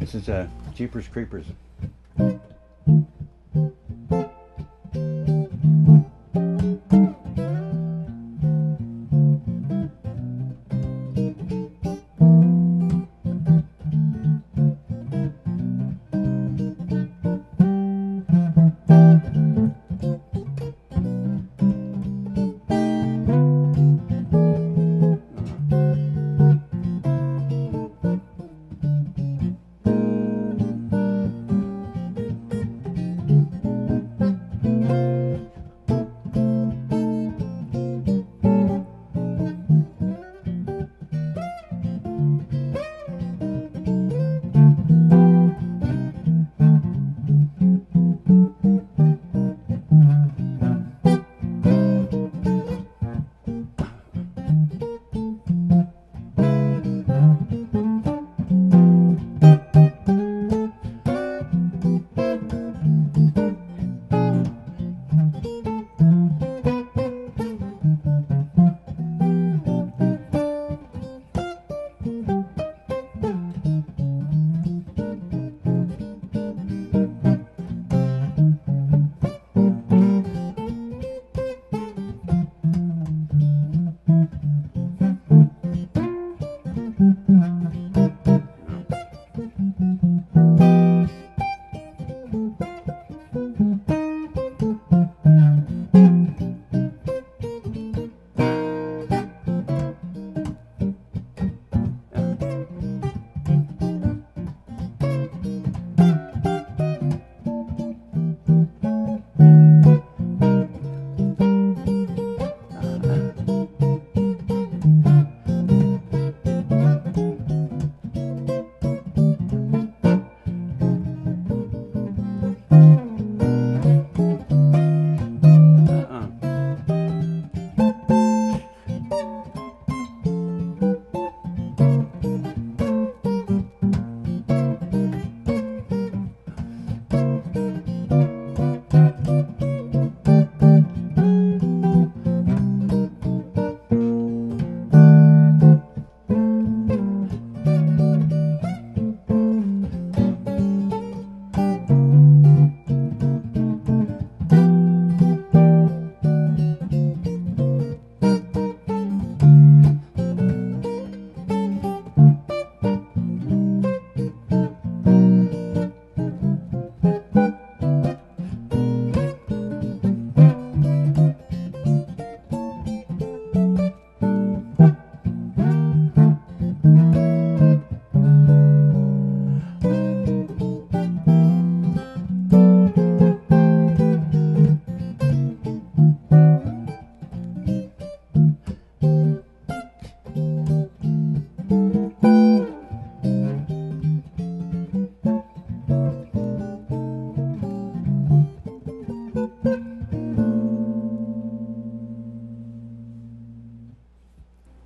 This is Jeepers Creepers.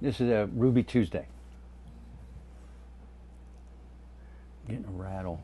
This is a Ruby Tuesday. Getting a rattle.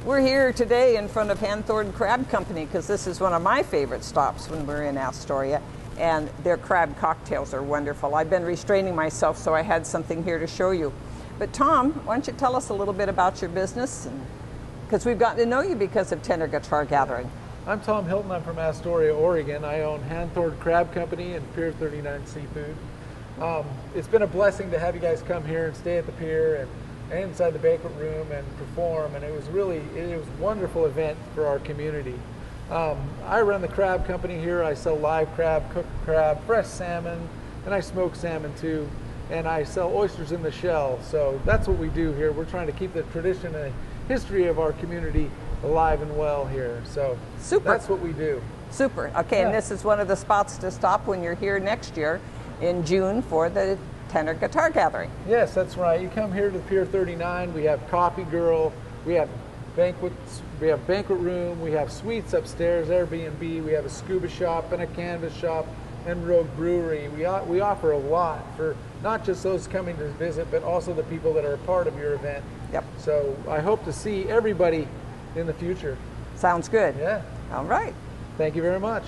We're here today in front of Hanthorn Crab Company because this is one of my favorite stops when we're in Astoria, and their crab cocktails are wonderful. I've been restraining myself, so I had something here to show you. But Tom, why don't you tell us a little bit about your business? Because we've gotten to know you because of Tenor Guitar Gathering. I'm Tom Hilton. I'm from Astoria, Oregon. I own Hanthorn Crab Company and Pier 39 Seafood. It's been a blessing to have you guys come here and stay at the pier and inside the banquet room and perform, and it was a wonderful event for our community. I run the crab company here. I sell live crab, cooked crab, fresh salmon, and I smoke salmon too, and I sell oysters in the shell. So that's what we do here. We're trying to keep the tradition and history of our community alive and well here. So super. That's what we do. Super. Okay, Yeah. And this is one of the spots to stop when you're here next year in June for the Tenor Guitar Gathering. Yes, that's right. You come here to Pier 39. We have Coffee Girl. We have banquets. We have banquet room. We have suites upstairs, Airbnb. We have a scuba shop and a canvas shop and Rogue Brewery. We offer a lot for not just those coming to visit, but also the people that are a part of your event. Yep. So I hope to see everybody in the future. Sounds good. Yeah. All right. Thank you very much.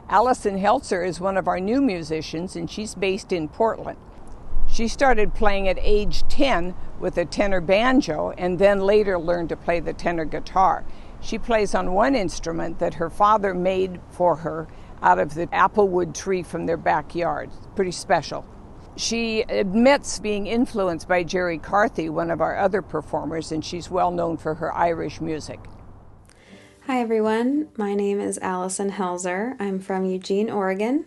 Allison Heltzer is one of our new musicians, and she's based in Portland. She started playing at age 10 with a tenor banjo and then later learned to play the tenor guitar. She plays on one instrument that her father made for her out of the applewood tree from their backyard. Pretty special. She admits being influenced by Jerry Carthy, one of our other performers, and she's well known for her Irish music. Hi everyone, my name is Allison Helzer. I'm from Eugene, Oregon,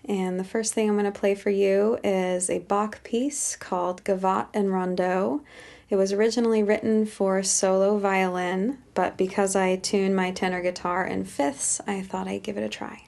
and the first thing I'm going to play for you is a Bach piece called Gavotte and Rondeau. It was originally written for solo violin, but because I tune my tenor guitar in fifths, I thought I'd give it a try.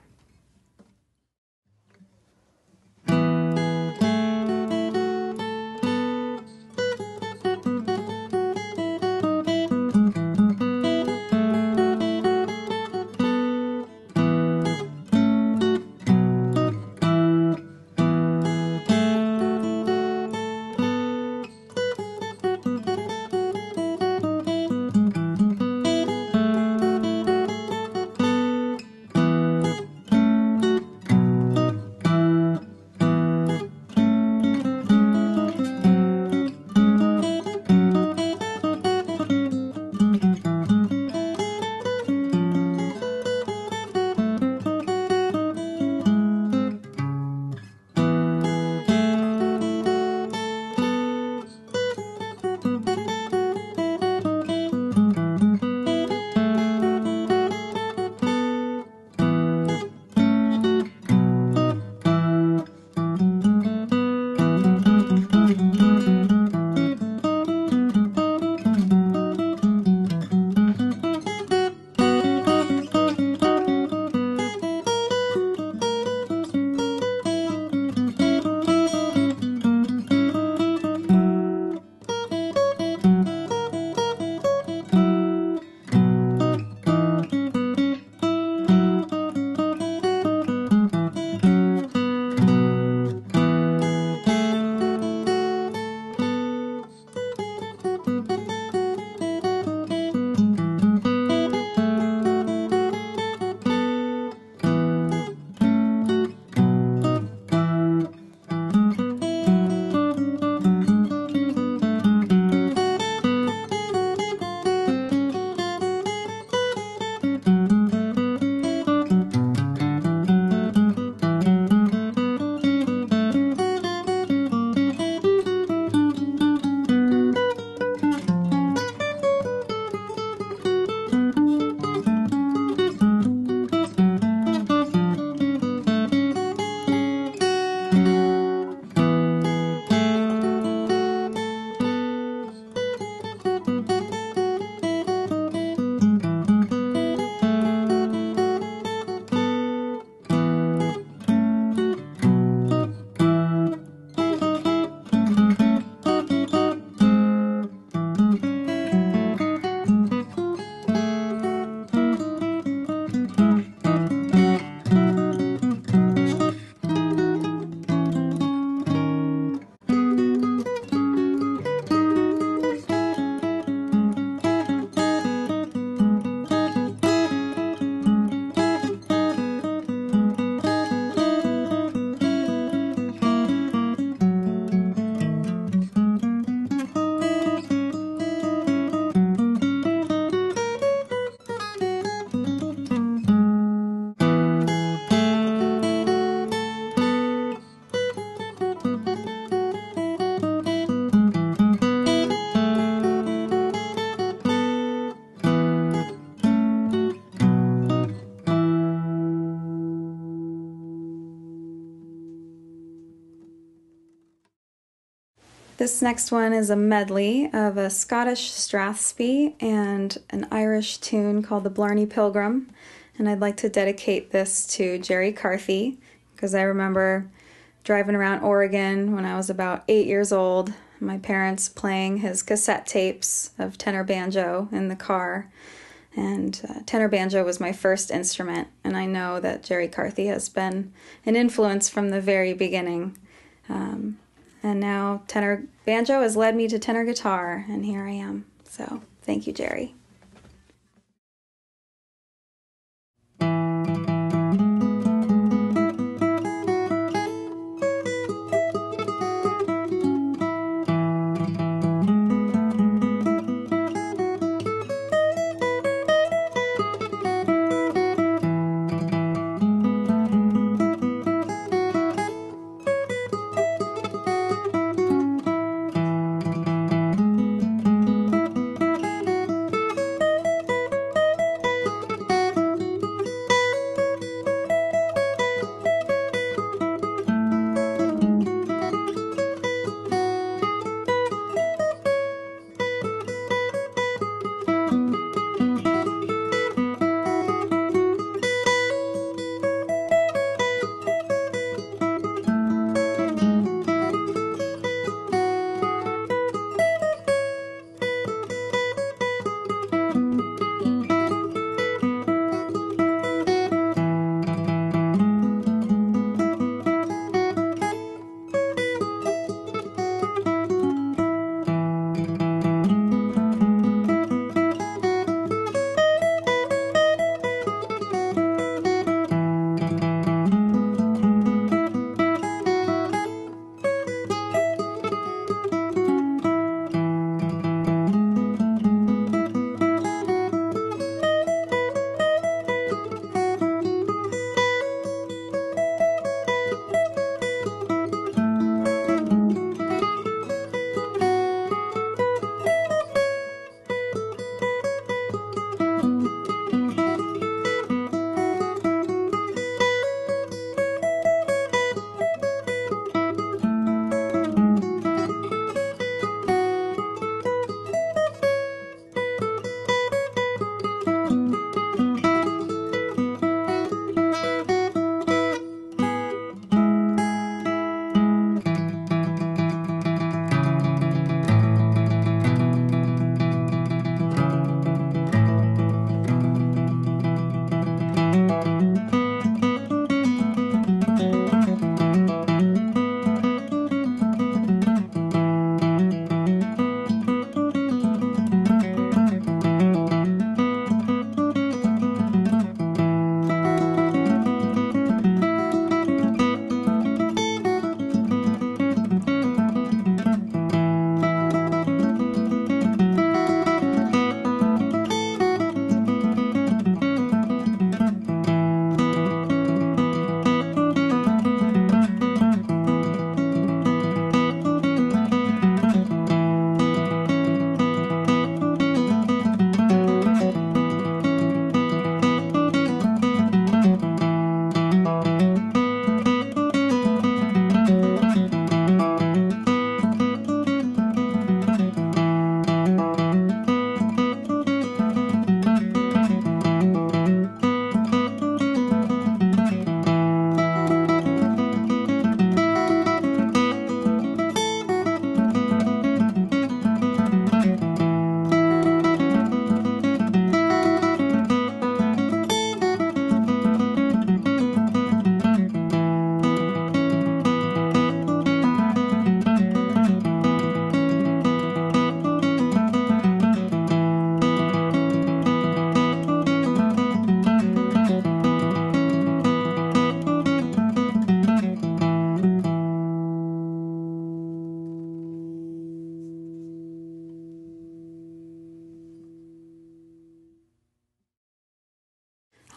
This next one is a medley of a Scottish strathspey and an Irish tune called the Blarney Pilgrim. And I'd like to dedicate this to Jerry Carthy, because I remember driving around Oregon when I was about 8 years old, my parents playing his cassette tapes of tenor banjo in the car. And tenor banjo was my first instrument, and I know that Jerry Carthy has been an influence from the very beginning. And now tenor banjo has led me to tenor guitar, and here I am. So thank you, Jerry.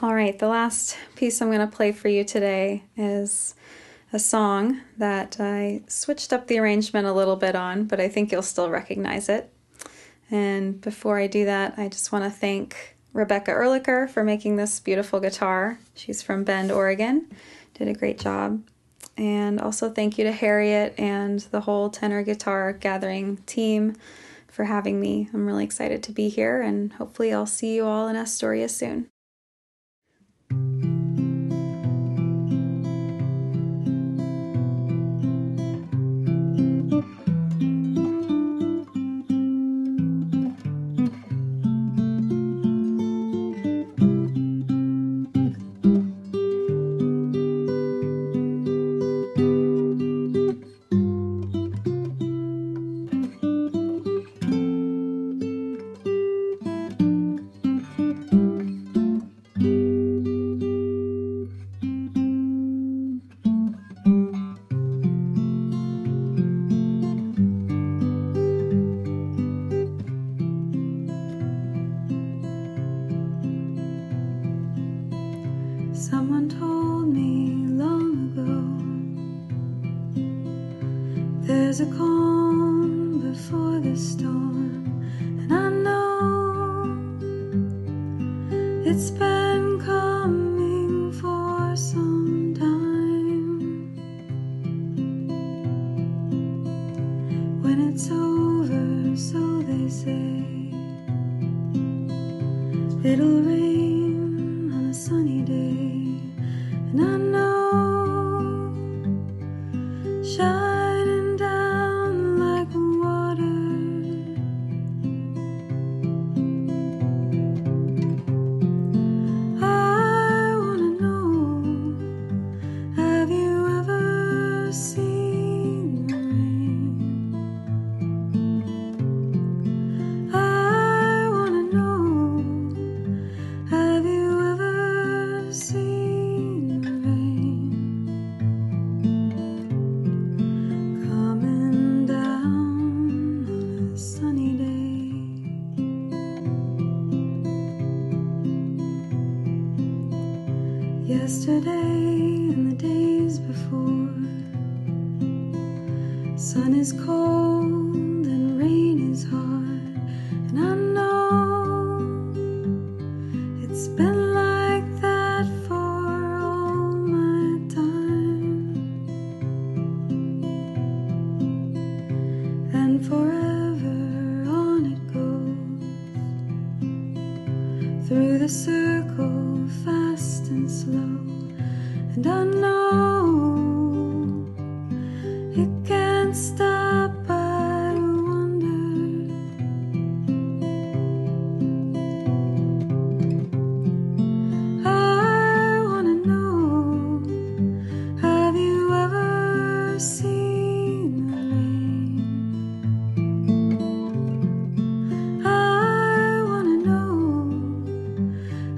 All right, the last piece I'm going to play for you today is a song that I switched up the arrangement a little bit on, but I think you'll still recognize it. And before I do that, I just want to thank Rebecca Ehrlicher for making this beautiful guitar. She's from Bend, Oregon. Did a great job. And also thank you to Harriet and the whole Tenor Guitar Gathering team for having me. I'm really excited to be here, and hopefully I'll see you all in Astoria soon. Someone told me long ago, there's a calm before the storm, and I know it's been coming for some time. When it's over, so they say, it'll rain on a sunny day, and I know, shining down like water, I wanna know, have you ever seen the rain? I wanna know, have you ever seen the rain coming down on a sunny day? Yesterday and the days before, sun is cold and rain is hard, and I know it's been like that for all my time, and forever on it goes, through the circle, fast and slow, and I know it can't stop. I wonder, I wanna know, have you ever seen the rain? I wanna know,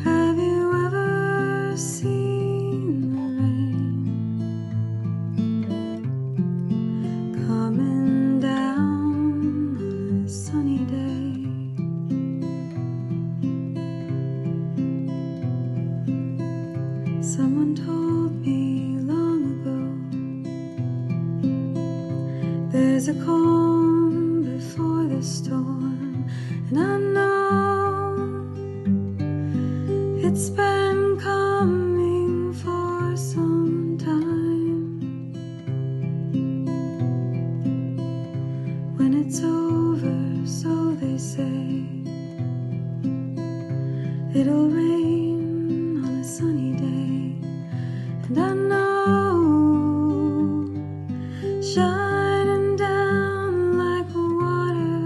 have you ever seen the rain coming down on a sunny day? Someone told me long ago, there's a calm before the storm, and I know it's been coming for some time. When it's over, so they say, it'll rain on a sunny day, and I know, shining down like water,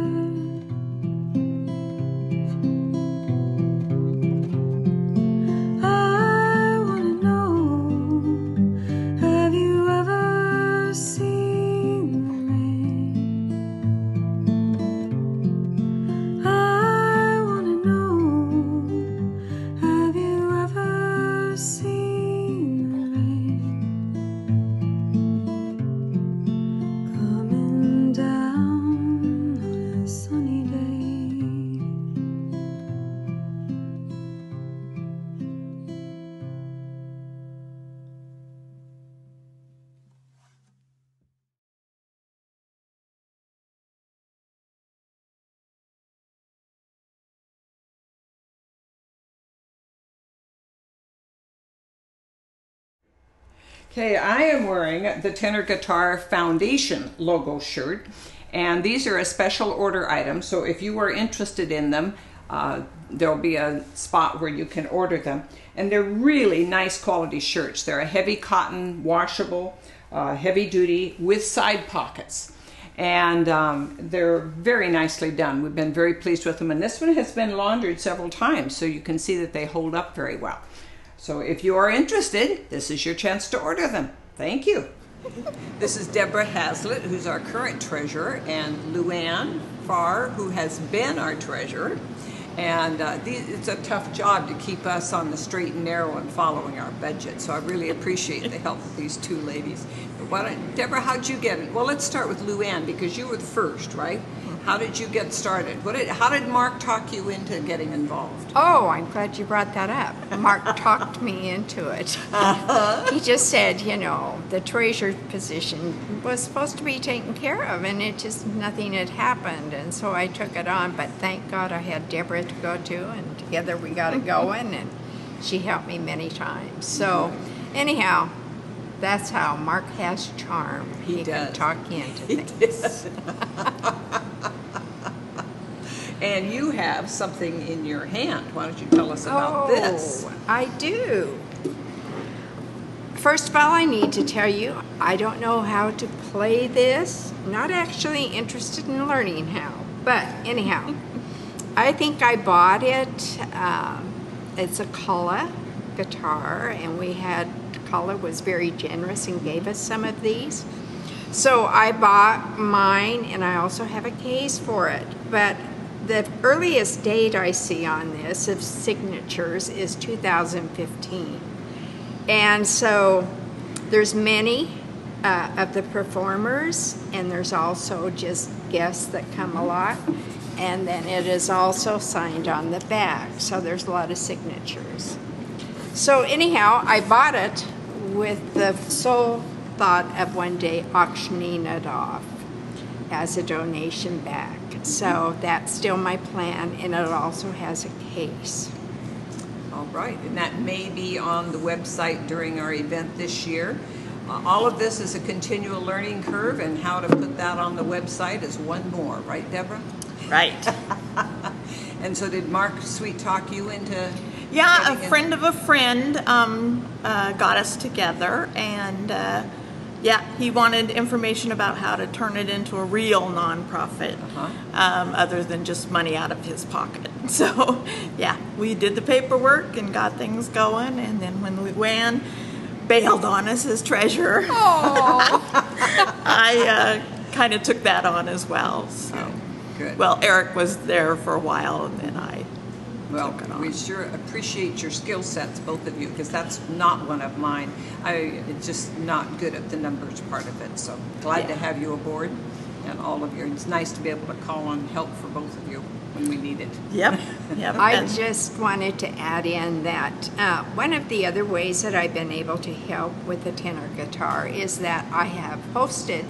I wanna know, have you ever seen the rain? I wanna know, have you ever seen the rain Okay, I am wearing the Tenor Guitar Foundation logo shirt, and these are a special order item, so if you are interested in them, there'll be a spot where you can order them. And they're really nice quality shirts. They're a heavy cotton, washable, heavy duty with side pockets. And they're very nicely done. We've been very pleased with them. And this one has been laundered several times, so you can see that they hold up very well. So if you are interested, this is your chance to order them. Thank you. This is Deborah Hazlitt, who's our current treasurer, and Luann Farr, who has been our treasurer. And it's a tough job to keep us on the straight and narrow and following our budget. So I really appreciate the help of these two ladies. But Deborah, how'd you get it? Well, let's start with Luann, because you were the first, right? How did you get started? How did Mark talk you into getting involved? Oh, I'm glad you brought that up. Mark talked me into it. He just said, you know, the treasurer position was supposed to be taken care of, and it just, nothing had happened. And so I took it on, but thank God I had Deborah to go to, and together we got it going, and she helped me many times. So anyhow, that's how Mark has charm. He can talk you into things. And you have something in your hand. Why don't you tell us about this? I do. First of all, I need to tell you, I don't know how to play this. Not actually interested in learning how. But anyhow, I think I bought it. It's a Kala guitar, and Kala was very generous and gave us some of these. So I bought mine, and I also have a case for it. But the earliest date I see on this of signatures is 2015. And so there's many of the performers, and there's also just guests that come along. And then it is also signed on the back, so there's a lot of signatures. So anyhow, I bought it with the sole thought of one day auctioning it off as a donation back. So that's still my plan, and it also has a case. All right, and that may be on the website during our event this year. All of this is a continual learning curve, and how to put that on the website is one more, right, Deborah? Right. And so did Mark Sweet talk you into... Yeah, a friend of a friend got us together, and yeah, he wanted information about how to turn it into a real nonprofit, other than just money out of his pocket. So yeah, we did the paperwork and got things going, and then when Luann bailed on us as treasurer, I kind of took that on as well. So, good. Well, Eric was there for a while, and then I took it on. We sure appreciate your skill sets, both of you, because that's not one of mine. I'm just not good at the numbers part of it. So glad to have you aboard, and all of you. It's nice to be able to call on help for both of you when we need it. Yep. I just wanted to add in that one of the other ways that I've been able to help with the tenor guitar is that I have hosted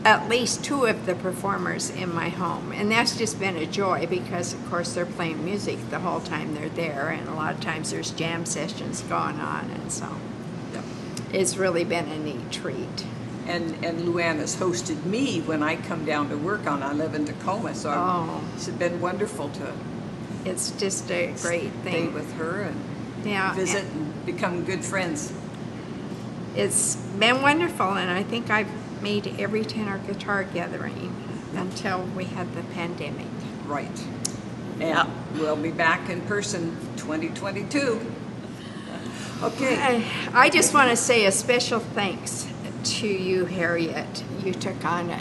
at least 2 of the performers in my home, and that's just been a joy because of course they're playing music the whole time they're there, and a lot of times there's jam sessions going on, and so it's really been a neat treat. And Luann has hosted me when I come down to work on. I live in Tacoma, so it's been wonderful to. It's just a great thing. Stay with her and visit and become good friends. It's been wonderful, and I think I've made every tenor guitar gathering until we had the pandemic. Right. And we'll be back in person 2022. Okay. I just want to say a special thanks to you, Harriet. You took on a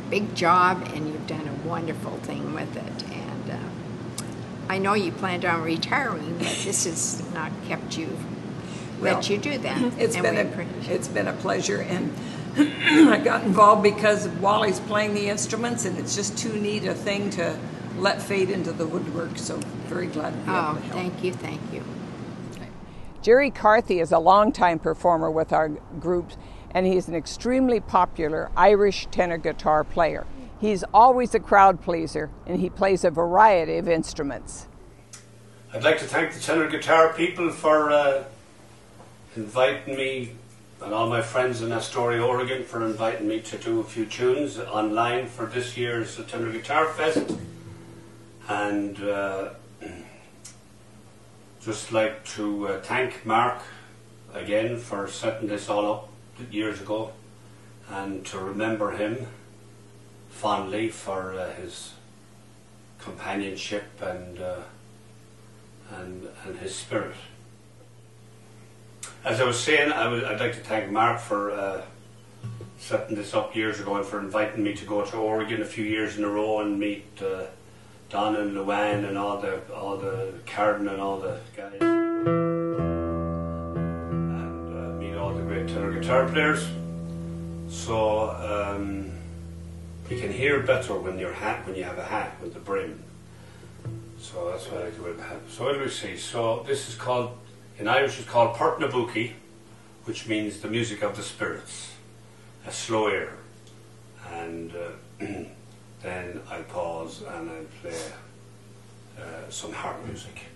big job, and you've done a wonderful thing with it. And I know you planned on retiring, but this has not kept you. Let you do that. It's been a pleasure, and I got involved because Wally's playing the instruments, and it's just too neat a thing to let fade into the woodwork. So very glad to be able to help. Thank you, thank you. Jerry Carthy is a longtime performer with our group, and he's an extremely popular Irish tenor guitar player. He's always a crowd pleaser, and he plays a variety of instruments. I'd like to thank the tenor guitar people for inviting me and all my friends in Astoria, Oregon, for inviting me to do a few tunes online for this year's Tenor Guitar Fest. And just like to thank Mark again for setting this all up years ago, and to remember him fondly for his companionship and his spirit. As I was saying, I'd like to thank Mark for setting this up years ago and for inviting me to go to Oregon a few years in a row and meet Don and Luann and all the Carden and all the guys, and meet all the great tenor guitar players. So you can hear better when you have a hat with the brim. So that's what I do with the hat. So what do we see? So this is called, in Irish, it's called Port na Buki, which means the music of the spirits, a slow air. And then I'll pause and I'll play some harp music.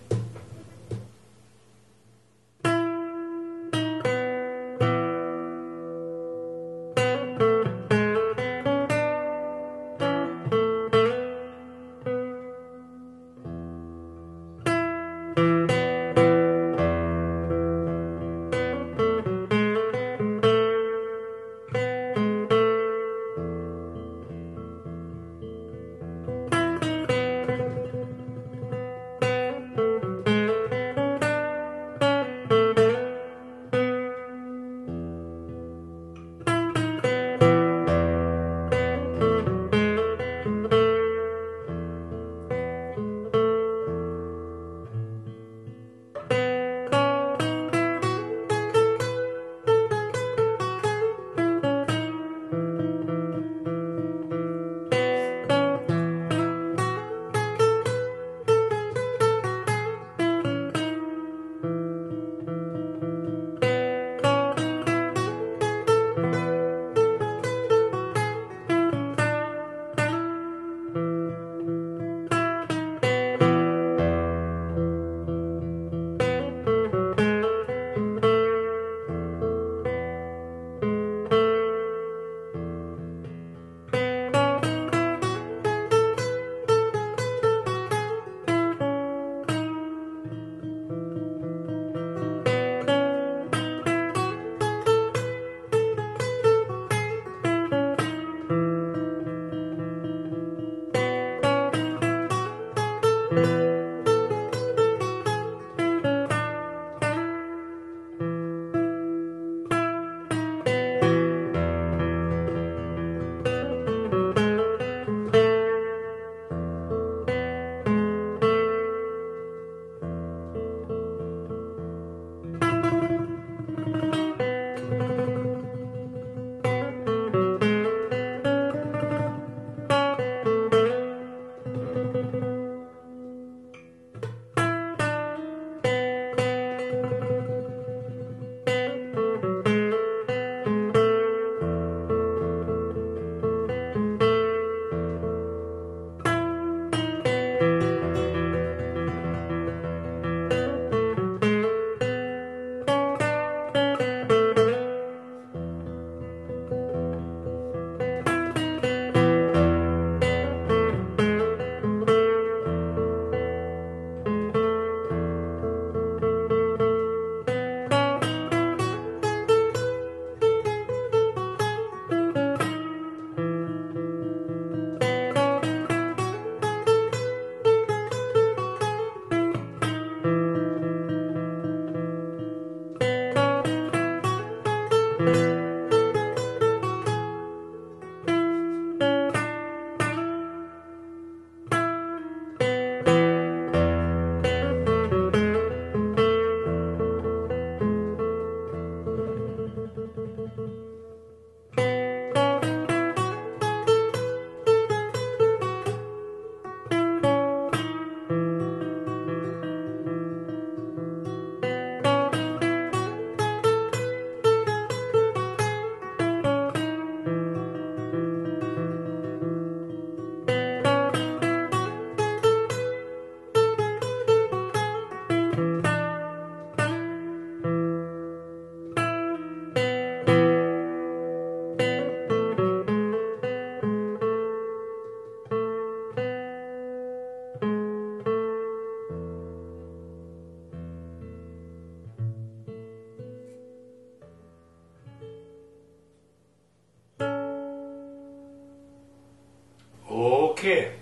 Okay,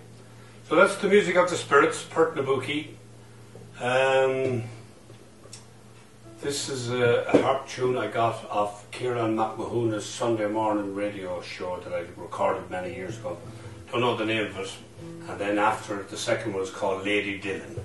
so that's the music of the spirits, Pert Nabuki. This is a harp tune I got off Kieran McMahoon's Sunday morning radio show that I recorded many years ago. Don't know the name of it. And then after, the second one is called Lady Dillon.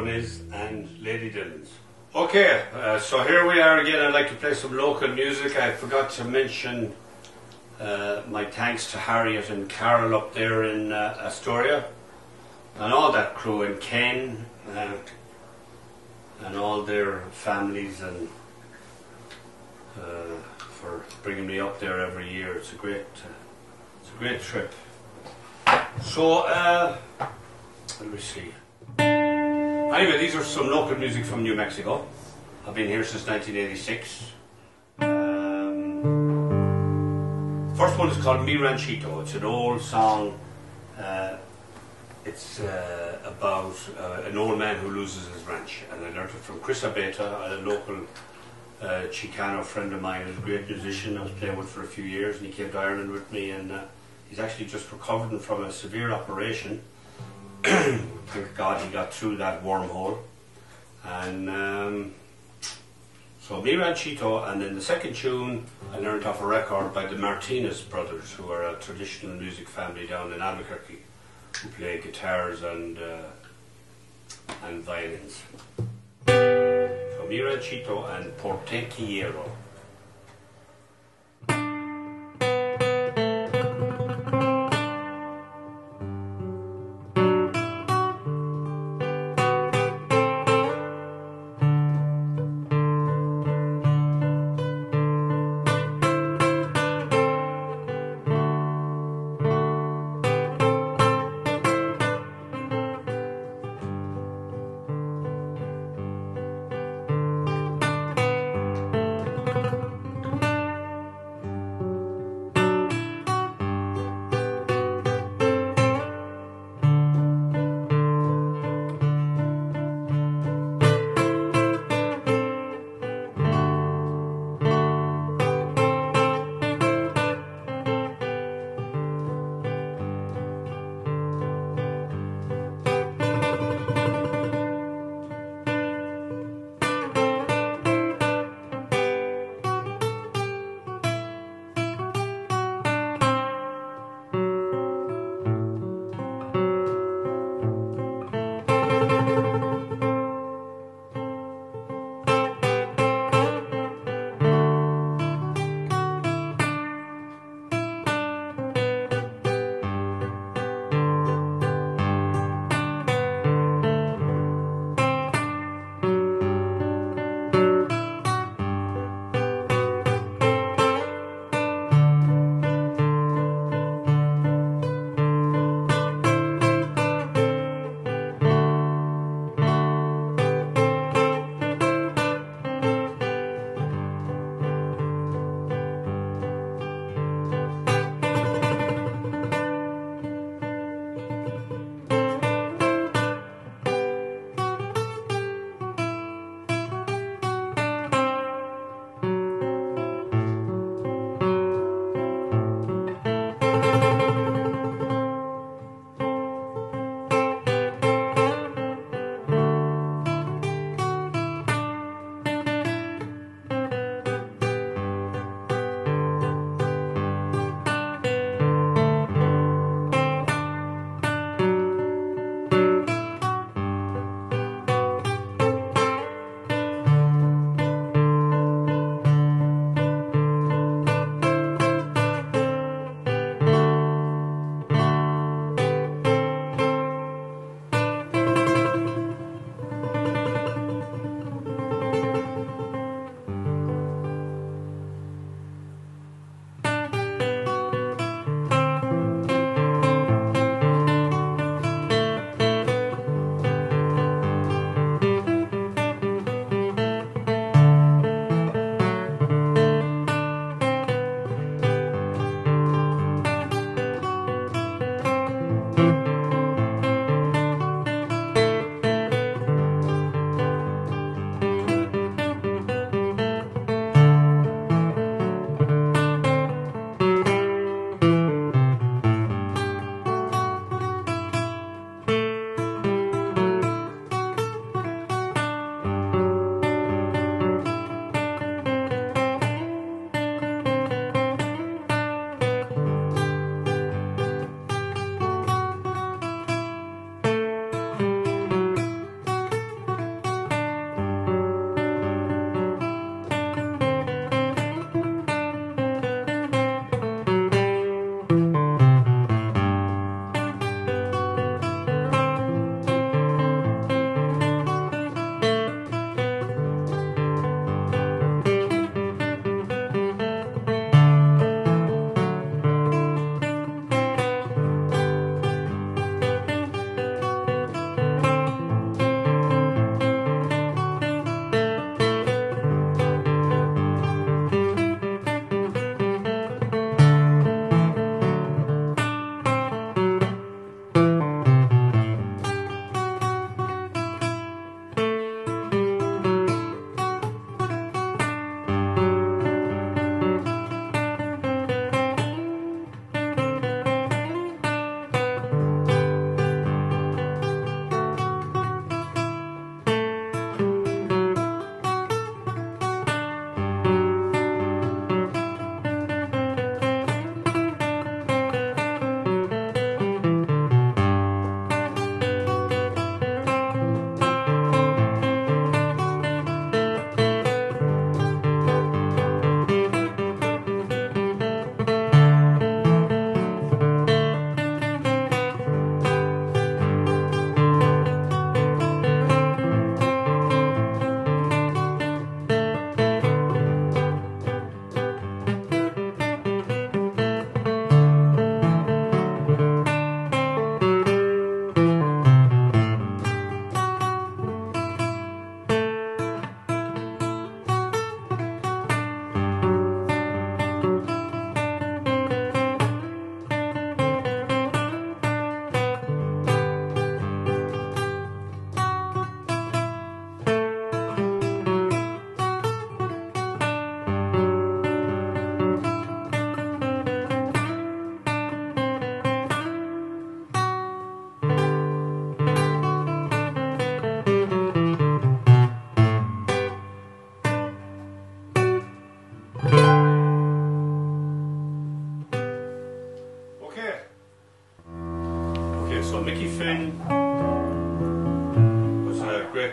one is, and Lady Dillon's. Okay, so here we are again. I'd like to play some local music. I forgot to mention my thanks to Harriet and Carol up there in Astoria, and all that crew, and Ken, and all their families, and for bringing me up there every year. It's a great trip. So, let me see. Anyway, these are some local music from New Mexico. I've been here since 1986. First one is called Mi Ranchito. It's an old song. It's about an old man who loses his ranch. And I learned it from Chris Abeta, a local Chicano friend of mine, who's a great musician I was playing with for a few years, and he came to Ireland with me, and he's actually just recovering from a severe operation. Thank God he got through that wormhole. And so Mi Ranchito, and then the second tune I learned off a record by the Martinez brothers, who are a traditional music family down in Albuquerque, who play guitars and violins. So Mi Ranchito and Por Te Quiero.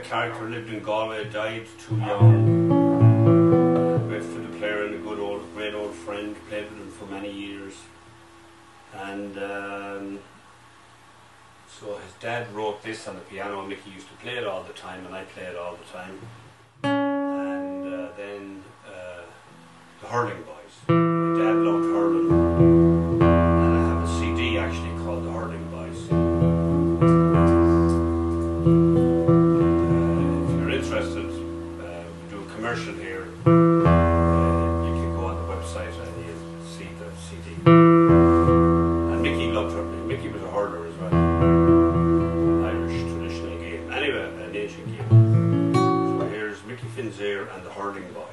character lived in Galway, died too young. Great fiddle player and a great old friend, played with him for many years. And so his dad wrote this on the piano. Mickey used to play it all the time, and I play it all the time. And then the Hurling Boys. My dad loved hurling, and I have a CD actually called the Hurling Boys. If you're interested, we do a commercial here. You can go on the website and you'll see the CD. And Mickey loved hurling. Mickey was a hurler as well. Irish traditional game. Anyway, an ancient game. So here's Mickey Finzare and the Hurling Boys.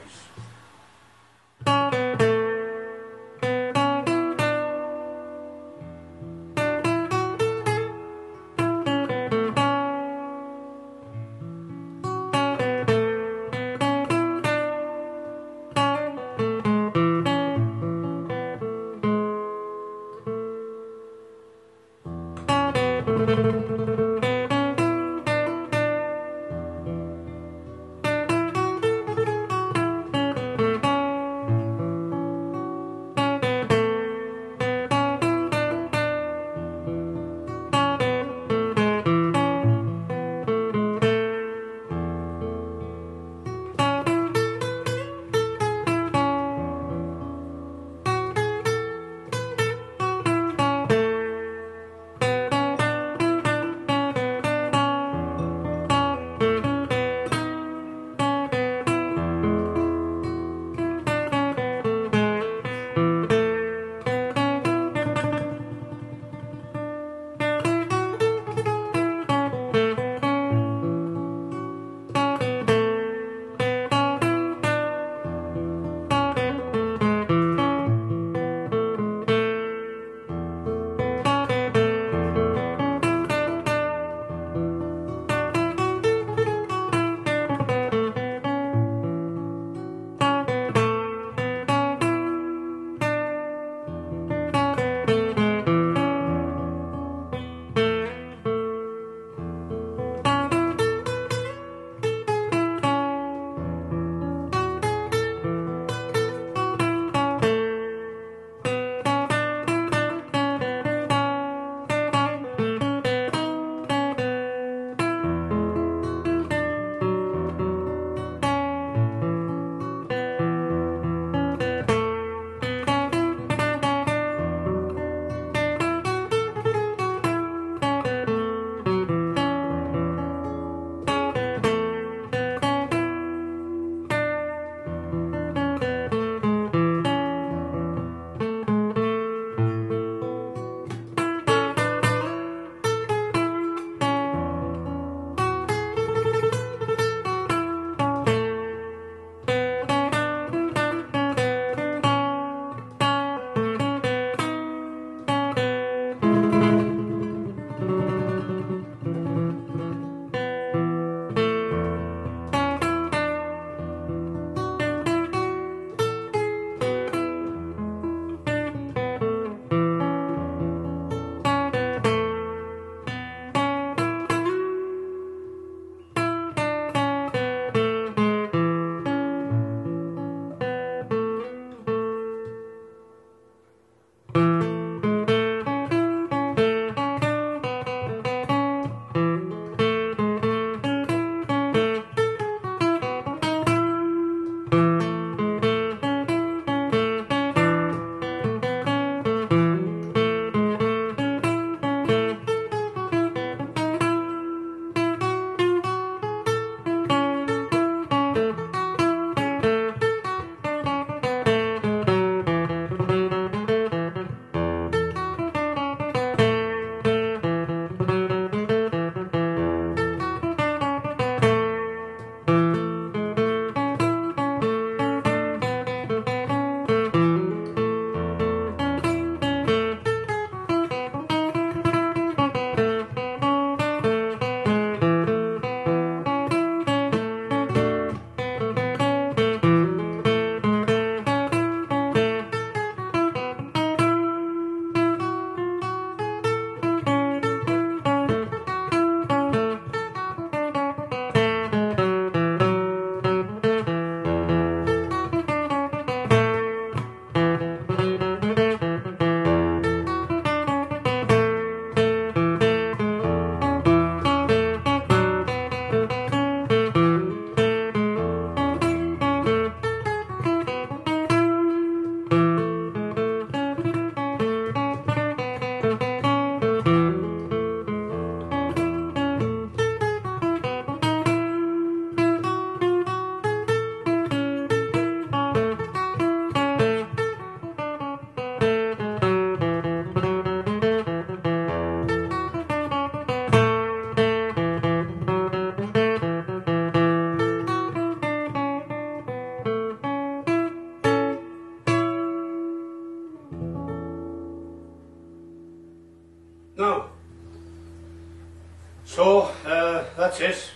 that's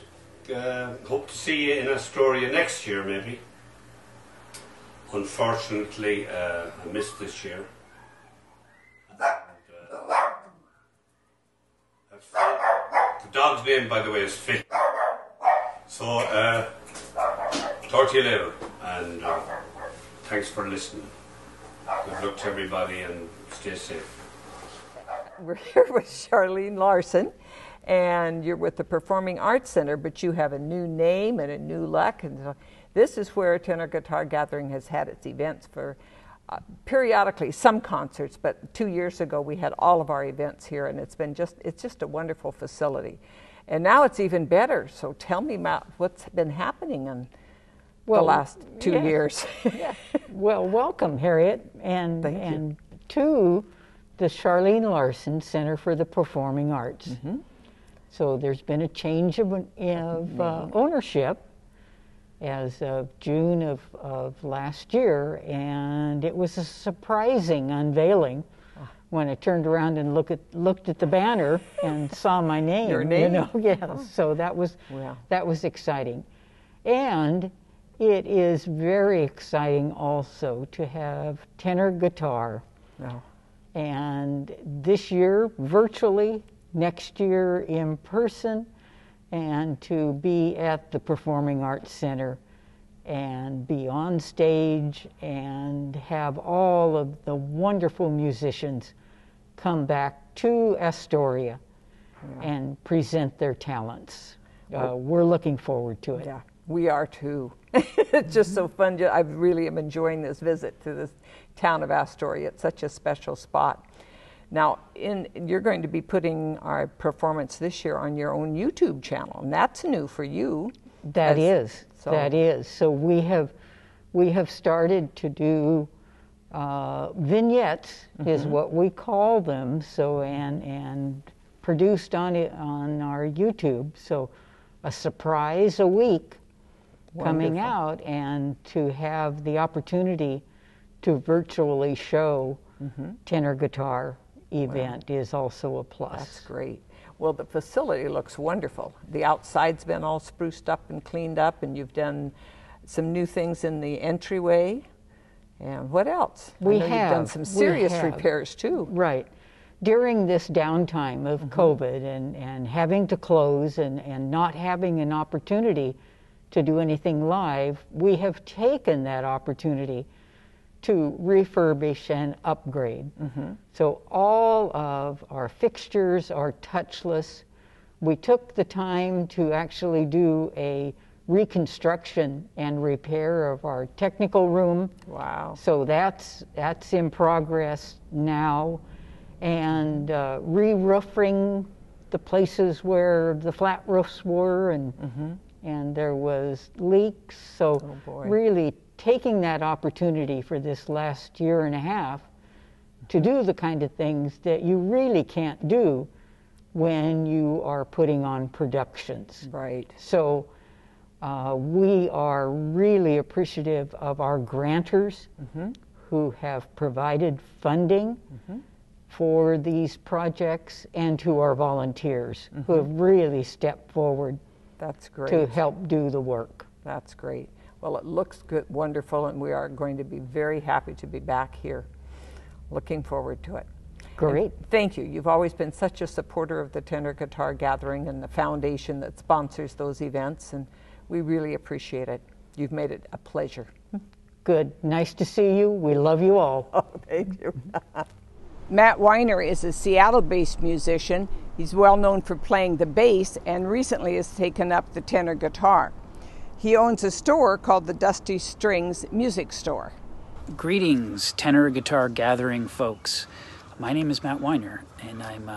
it. Hope to see you in Astoria next year, maybe. Unfortunately, I missed this year. And, the dog's name, by the way, is Phil. So, talk to you later, and thanks for listening. Good luck to everybody, and stay safe. We're here with Charlene Larson, and you're with the Performing Arts Center, but you have a new name and a new look. And so this is where Tenor Guitar Gathering has had its events for periodically, some concerts, but 2 years ago we had all of our events here, and it's just a wonderful facility. And now it's even better. So tell me about what's been happening in the last 2 years. Yeah. Well, welcome, Harriet, and to the Charlene Larson Center for the Performing Arts. Mm-hmm. So there's been a change of ownership as of June of last year, and it was a surprising unveiling when I turned around and looked at the banner and saw my name. Your name? You know, yes. So that was exciting, and it is very exciting also to have tenor guitar. Oh. And this year, virtually, next year in person, and to be at the Performing Arts Center and be on stage and have all of the wonderful musicians come back to Astoria and present their talents. We're looking forward to it. Yeah, we are too. It's just so fun. I really am enjoying this visit to this town of Astoria. It's such a special spot. Now, you're going to be putting our performance this year on your own YouTube channel, and that's new for you. That is. So we have started to do vignettes, is what we call them. So and produced on our YouTube. So a surprise a week coming out, and to have the opportunity to virtually show tenor guitar event is also a plus. That's great. Well, the facility looks wonderful. The outside's been all spruced up and cleaned up, and you've done some new things in the entryway. And what else? You've done some serious repairs too. Right. During this downtime of COVID and having to close and not having an opportunity to do anything live, we have taken that opportunity to refurbish and upgrade. So all of our fixtures are touchless. We took the time to actually do a reconstruction and repair of our technical room. Wow. So that's in progress now. And re-roofing the places where the flat roofs were, and there was leaks. So really taking that opportunity for this last year and a half to do the kind of things that you really can't do when you are putting on productions. Right. So we are really appreciative of our grantors who have provided funding for these projects, and to our volunteers who have really stepped forward. That's great. To help do the work. That's great. Well, it looks good, wonderful, and we are going to be very happy to be back here. Looking forward to it. Great. And thank you. You've always been such a supporter of the Tenor Guitar Gathering and the foundation that sponsors those events, and we really appreciate it. You've made it a pleasure. Good. Nice to see you. We love you all. Oh, thank you. Matt Weiner is a Seattle-based musician. He's well known for playing the bass and recently has taken up the tenor guitar. He owns a store called the Dusty Strings Music Store. Greetings, Tenor Guitar Gathering folks. My name is Matt Weiner, and I'm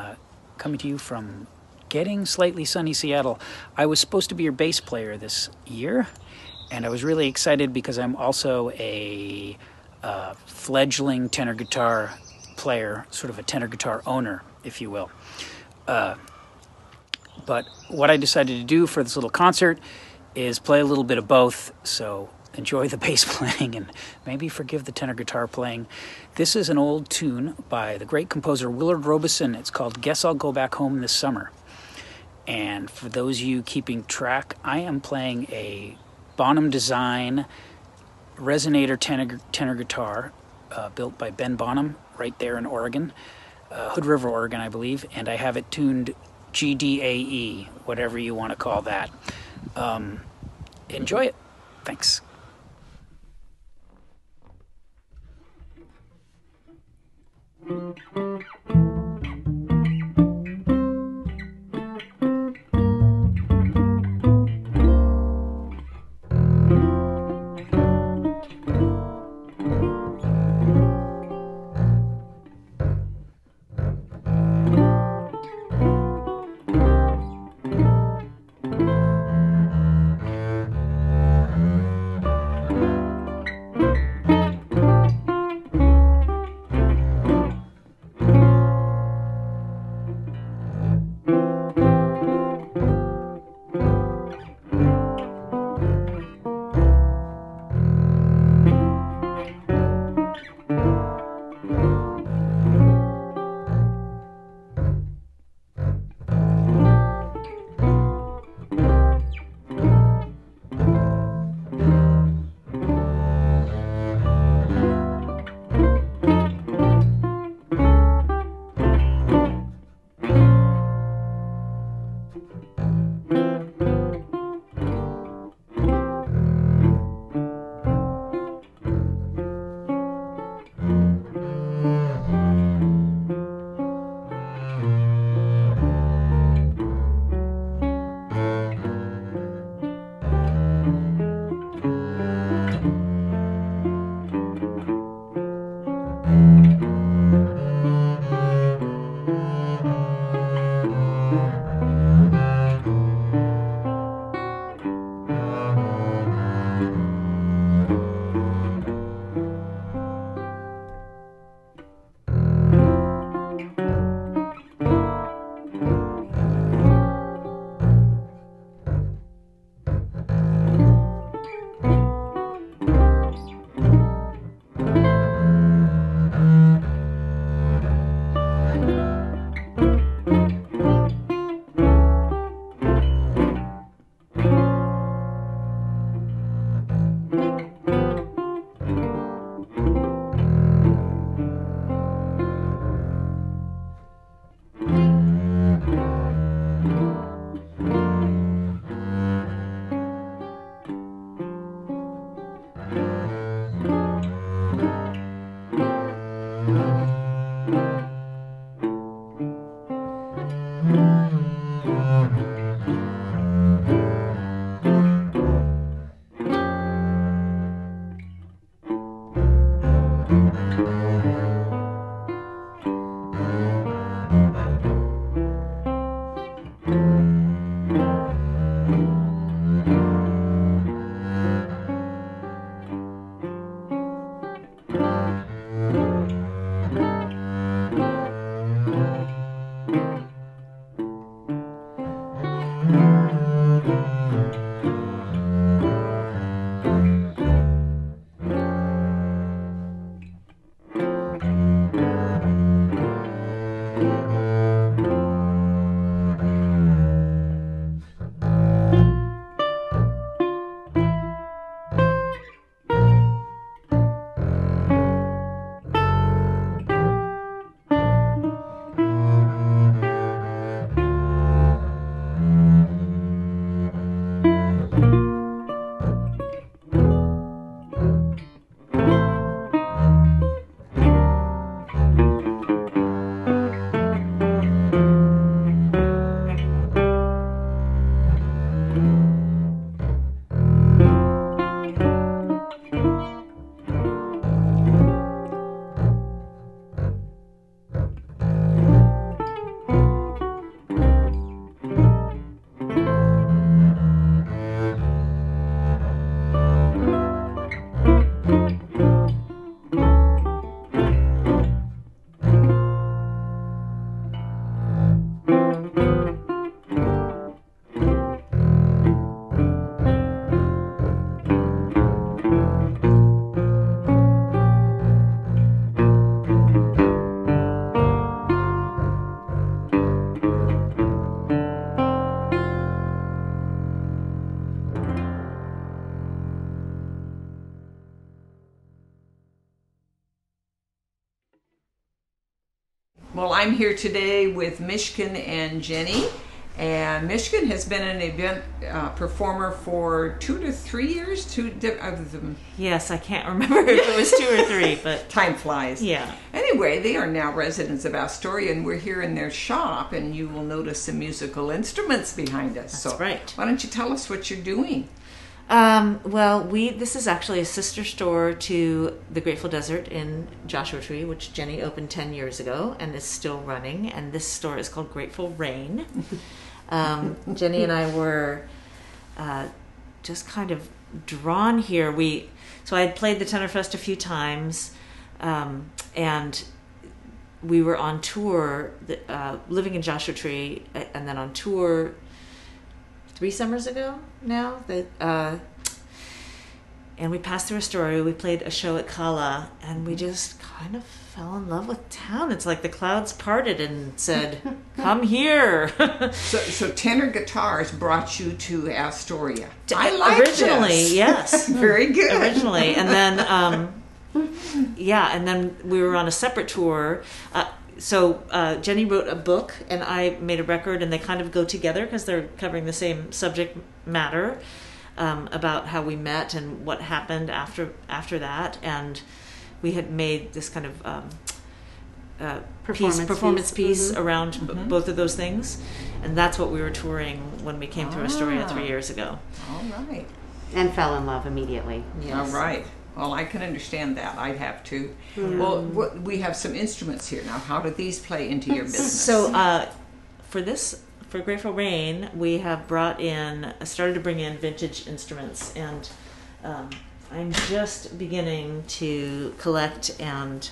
coming to you from getting slightly sunny Seattle. I was supposed to be your bass player this year, and I was really excited because I'm also a fledgling tenor guitar player, sort of a tenor guitar owner, if you will. But what I decided to do for this little concert is play a little bit of both, so enjoy the bass playing and maybe forgive the tenor guitar playing. This is an old tune by the great composer Willard Robeson. It's called Guess I'll Go Back Home This Summer. And for those of you keeping track, I am playing a Bonham Design Resonator tenor guitar built by Ben Bonham right there in Oregon, Hood River, Oregon, I believe, and I have it tuned GDAE, whatever you want to call that. Enjoy it. Thanks. Well, I'm here today with Mishkin and Jenny. And Mishkin has been an event performer for 2 to 3 years. Yes, I can't remember if it was 2 or 3, but time flies. Yeah. Anyway, they are now residents of Astoria, and we're here in their shop, and you will notice some musical instruments behind us. That's right. Why don't you tell us what you're doing? Well, this is actually a sister store to the Grateful Desert in Joshua Tree, which Jenny opened 10 years ago and is still running. And this store is called Grateful Rain. Jenny and I were just kind of drawn here. So I had played the Tenor Fest a few times, and we were on tour, living in Joshua Tree, and then on tour 3 summers ago now. And we passed through Astoria. We played a show at Kala, and we just kind of fell in love with town. It's like the clouds parted and said, "Come here." So Tenor Guitars brought you to Astoria. I like originally, this. Yes, very good. Originally, and then and then we were on a separate tour. So Jenny wrote a book, and I made a record, and they kind of go together because they're covering the same subject matter. About how we met and what happened after that, and we had made this kind of performance piece around both of those things, and that's what we were touring when we came through Astoria 3 years ago. All right. And fell in love immediately. Yes. All right. Well, I can understand that. I'd have to. Well, we have some instruments here now. How do these play into your business? So for Grateful Rain, we have started to bring in vintage instruments, and I'm just beginning to collect and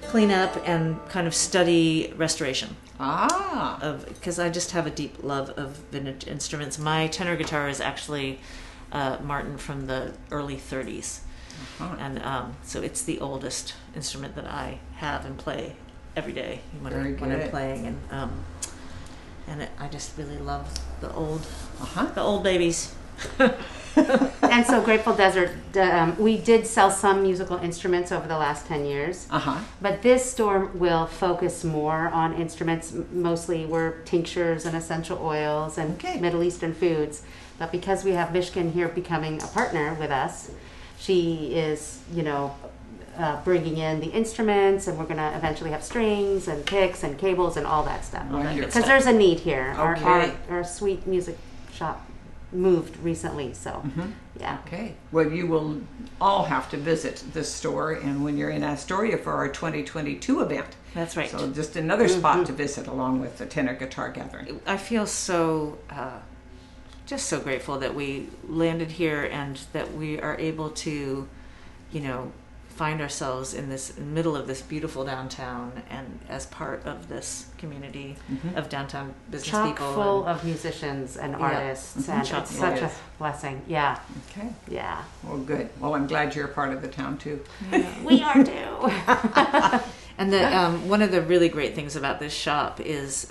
clean up and kind of study restoration. Because I just have a deep love of vintage instruments. My tenor guitar is actually Martin from the early 30s. And so it's the oldest instrument that I have and play every day when I'm playing. And I just really love the old babies. And so Grateful Desert, we did sell some musical instruments over the last 10 years. But this store will focus more on instruments. Mostly were tinctures and essential oils and Middle Eastern foods. But because we have Mishkin here becoming a partner with us, she is, bringing in the instruments, and we're going to eventually have strings and picks and cables and all that stuff. Because there's a need here. Our sweet music shop moved recently, so yeah. Okay. Well, you will all have to visit this store, and when you're in Astoria for our 2022 event. That's right. So just another spot to visit along with the Tenor Guitar Gathering. I feel so just so grateful that we landed here and that we are able to, find ourselves in this middle of this beautiful downtown and as part of this community of downtown business Chock people. Full of musicians and artists, and it's such a blessing. Yeah. Okay. Yeah. Well, good. Well, I'm glad you're a part of the town too. We are too. And one of the really great things about this shop is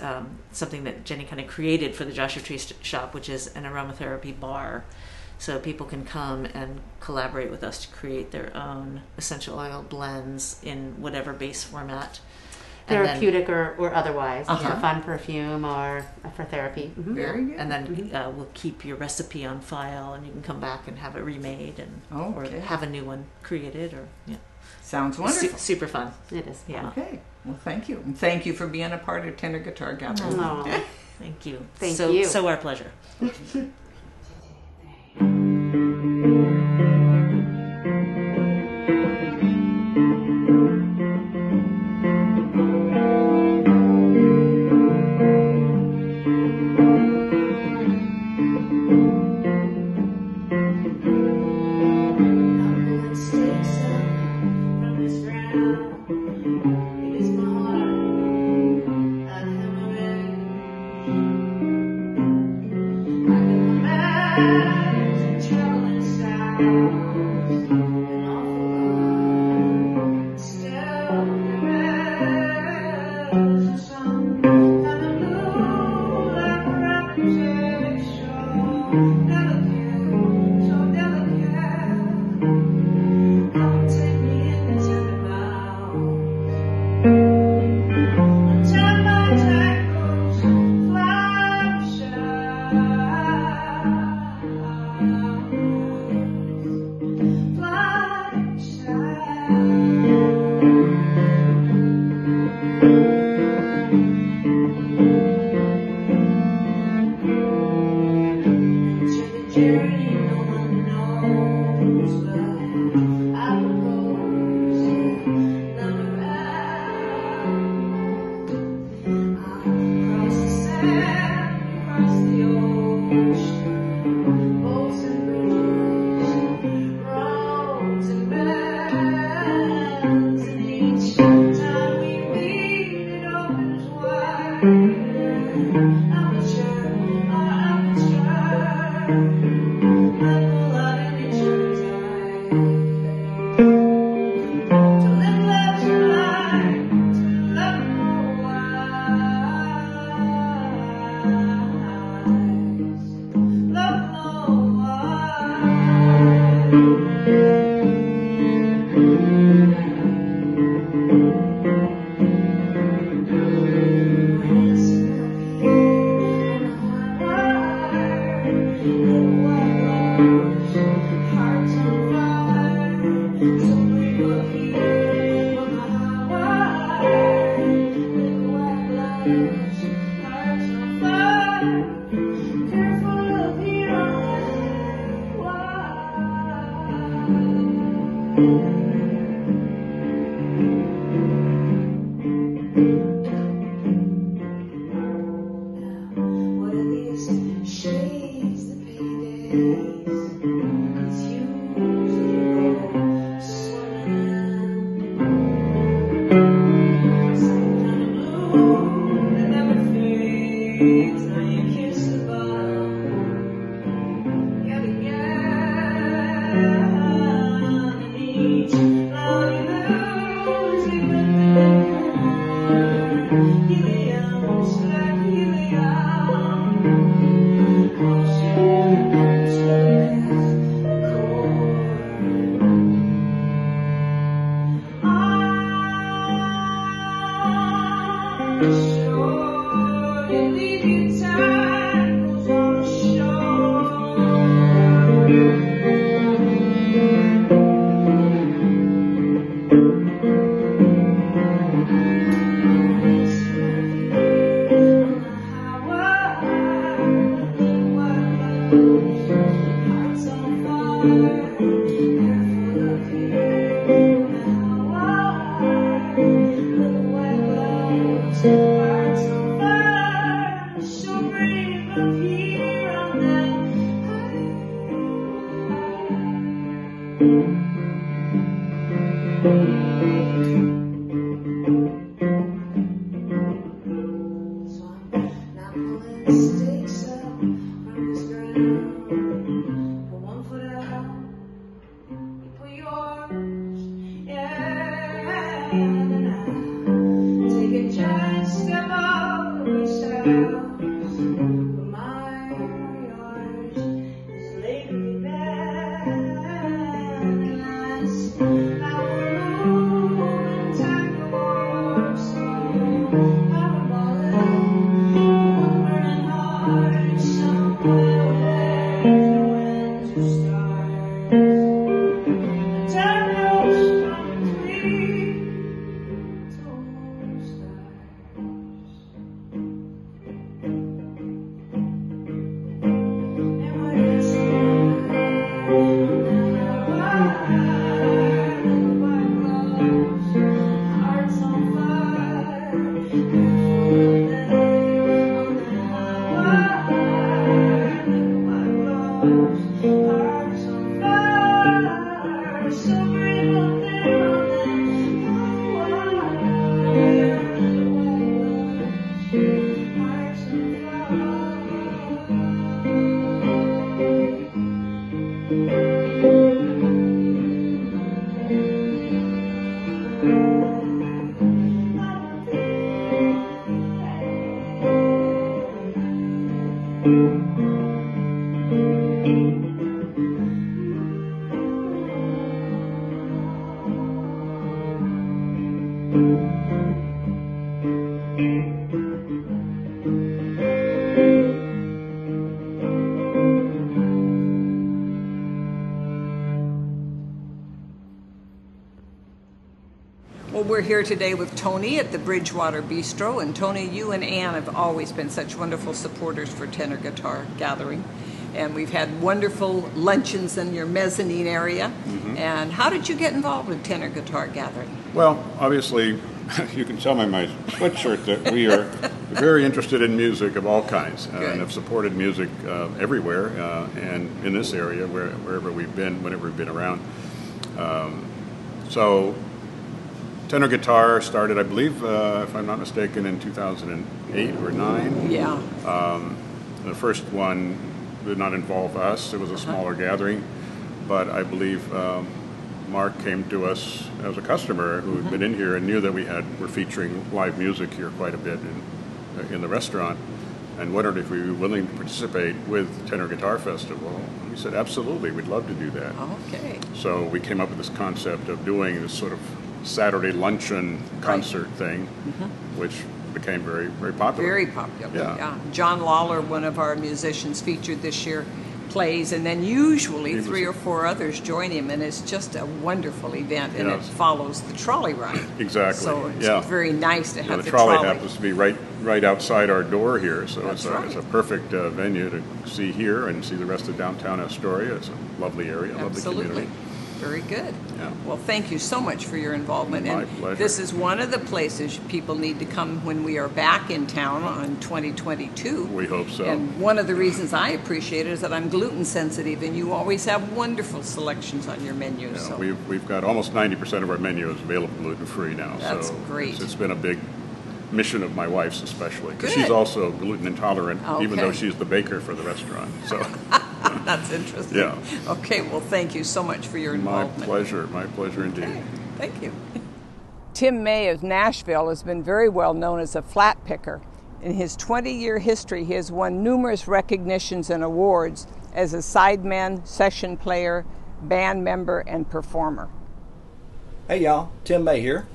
something that Jenny kind of created for the Joshua Tree shop, which is an aromatherapy bar. So people can come and collaborate with us to create their own essential oil blends in whatever base format. Therapeutic or otherwise, a fun perfume or for therapy. Very good. And then we'll keep your recipe on file, and you can come back and have it remade or have a new one created. Sounds wonderful. Super fun. It is. Yeah. Okay. Well, thank you. And thank you for being a part of Tenor Guitar Gathering. Oh, thank you. Thank you. So our pleasure. Take me in the Well, we're here today with Tony at the Bridgewater Bistro, and Tony, you and Ann have always been such wonderful supporters for Tenor Guitar Gathering, and we've had wonderful luncheons in your mezzanine area. Mm-hmm. And how did you get involved with Tenor Guitar Gathering? Well, obviously, you can tell by my sweatshirt that we are very interested in music of all kinds, and have supported music everywhere, and in this area, wherever we've been, whenever we've been around. So Tenor Guitar started, I believe, if I'm not mistaken, in 2008 or 9. Yeah. The first one did not involve us. It was a smaller gathering, but I believe Mark came to us as a customer who had been in here and knew that were featuring live music here quite a bit in the restaurant, and wondered if we were willing to participate with Tenor Guitar Festival. And we said, absolutely, we'd love to do that. Okay. So we came up with this concept of doing this sort of Saturday luncheon concert thing, which became very, very popular. Very popular, yeah. John Lawler, one of our musicians featured this year, plays, and then usually 3 or 4 others join him, and it's just a wonderful event, and it follows the trolley ride. Exactly. So it's very nice to have the the trolley happens to be right outside our door here, so That's it's a perfect venue to see here and see the rest of downtown Astoria. It's a lovely area, lovely Absolutely. community. Very good. Yeah. Well, thank you so much for your involvement. My and pleasure. This is one of the places people need to come when we are back in town on 2022. We hope so. And one of the reasons I appreciate it is that I'm gluten sensitive, and you always have wonderful selections on your menu. Yeah, So we've got almost 90% of our menu is available gluten-free now. That's so great. It's been a big mission of my wife's, especially, because Good. she's also gluten intolerant, even though Okay. she's the baker for the restaurant. So that's interesting. Yeah. Okay, well, thank you so much for your involvement. my pleasure indeed. Thank you. Tim May of Nashville has been very well known as a flat picker. In his 20-year history, he has won numerous recognitions and awards as a sideman, session player, band member, and performer. Hey y'all, Tim May here.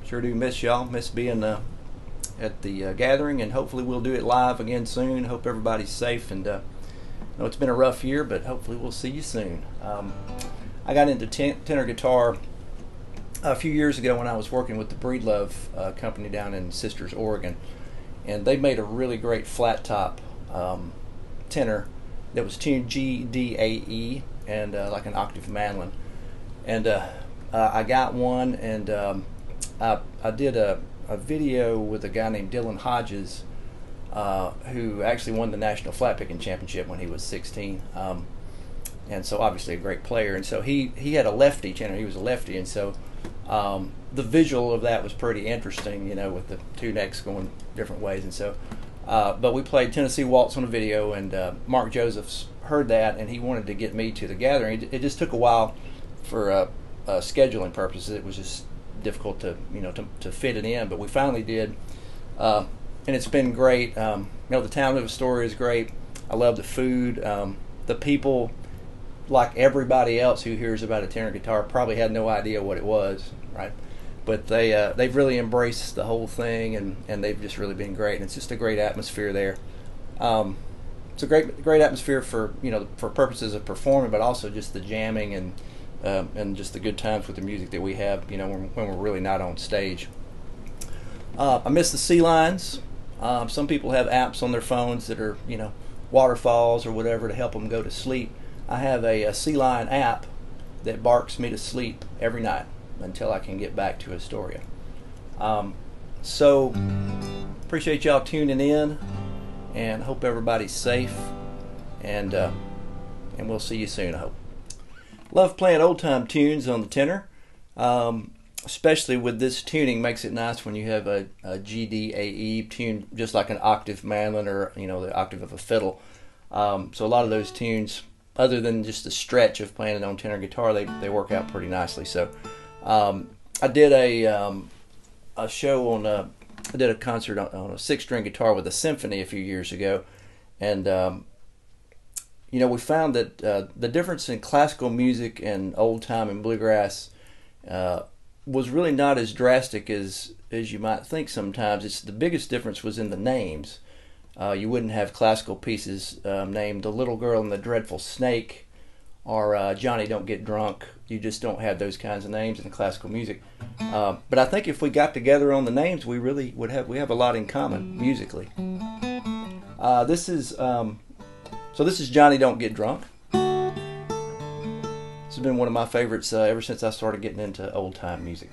Sure do miss y'all, miss being at the gathering, and hopefully we'll do it live again soon. Hope everybody's safe, and I know it's been a rough year, but hopefully we'll see you soon. I got into tenor guitar a few years ago when I was working with the Breedlove company down in Sisters, Oregon, and they made a really great flat top tenor that was tuned G, D, A, E, and like an octave mandolin. And I got one, and I did a video with a guy named Dylan Hodges, who actually won the National Flat Picking Championship when he was 16. And so obviously a great player. And so he had a lefty tenor. He was a lefty, and so the visual of that was pretty interesting, you know, with the two necks going different ways. And so, but we played Tennessee Waltz on a video, and Mark Josephs heard that, and he wanted to get me to the gathering. It just took a while for scheduling purposes. It was just difficult to to fit it in, but we finally did, and it's been great. You know, the town of Astoria is great. I love the food. The people, like everybody else who hears about a tenor guitar, probably had no idea what it was, right? But they've really embraced the whole thing, and they've just really been great. And it's just a great atmosphere there. It's a great atmosphere for for purposes of performing, but also just the jamming and just the good times with the music that we have, when we're really not on stage. I miss the sea lines. Some people have apps on their phones that are, waterfalls or whatever to help them go to sleep. I have a sea line app that barks me to sleep every night until I can get back to Astoria. So appreciate y'all tuning in, and hope everybody's safe, and we'll see you soon, I hope. Love playing old-time tunes on the tenor, especially with this tuning. Makes it nice when you have a G, D, A, E tune, just like an octave mandolin or the octave of a fiddle. So a lot of those tunes, other than just the stretch of playing it on tenor guitar, they work out pretty nicely. So I did a show on I did a concert on a 6-string guitar with a symphony a few years ago, and we found that the difference in classical music and old time and bluegrass was really not as drastic as you might think sometimes. It's the biggest difference was in the names. You wouldn't have classical pieces named The Little Girl and the Dreadful Snake or Johnny Don't Get Drunk. You just don't have those kinds of names in classical music. But I think if we got together on the names, we really would have a lot in common musically. This is Johnny Don't Get Drunk. This has been one of my favorites ever since I started getting into old time music.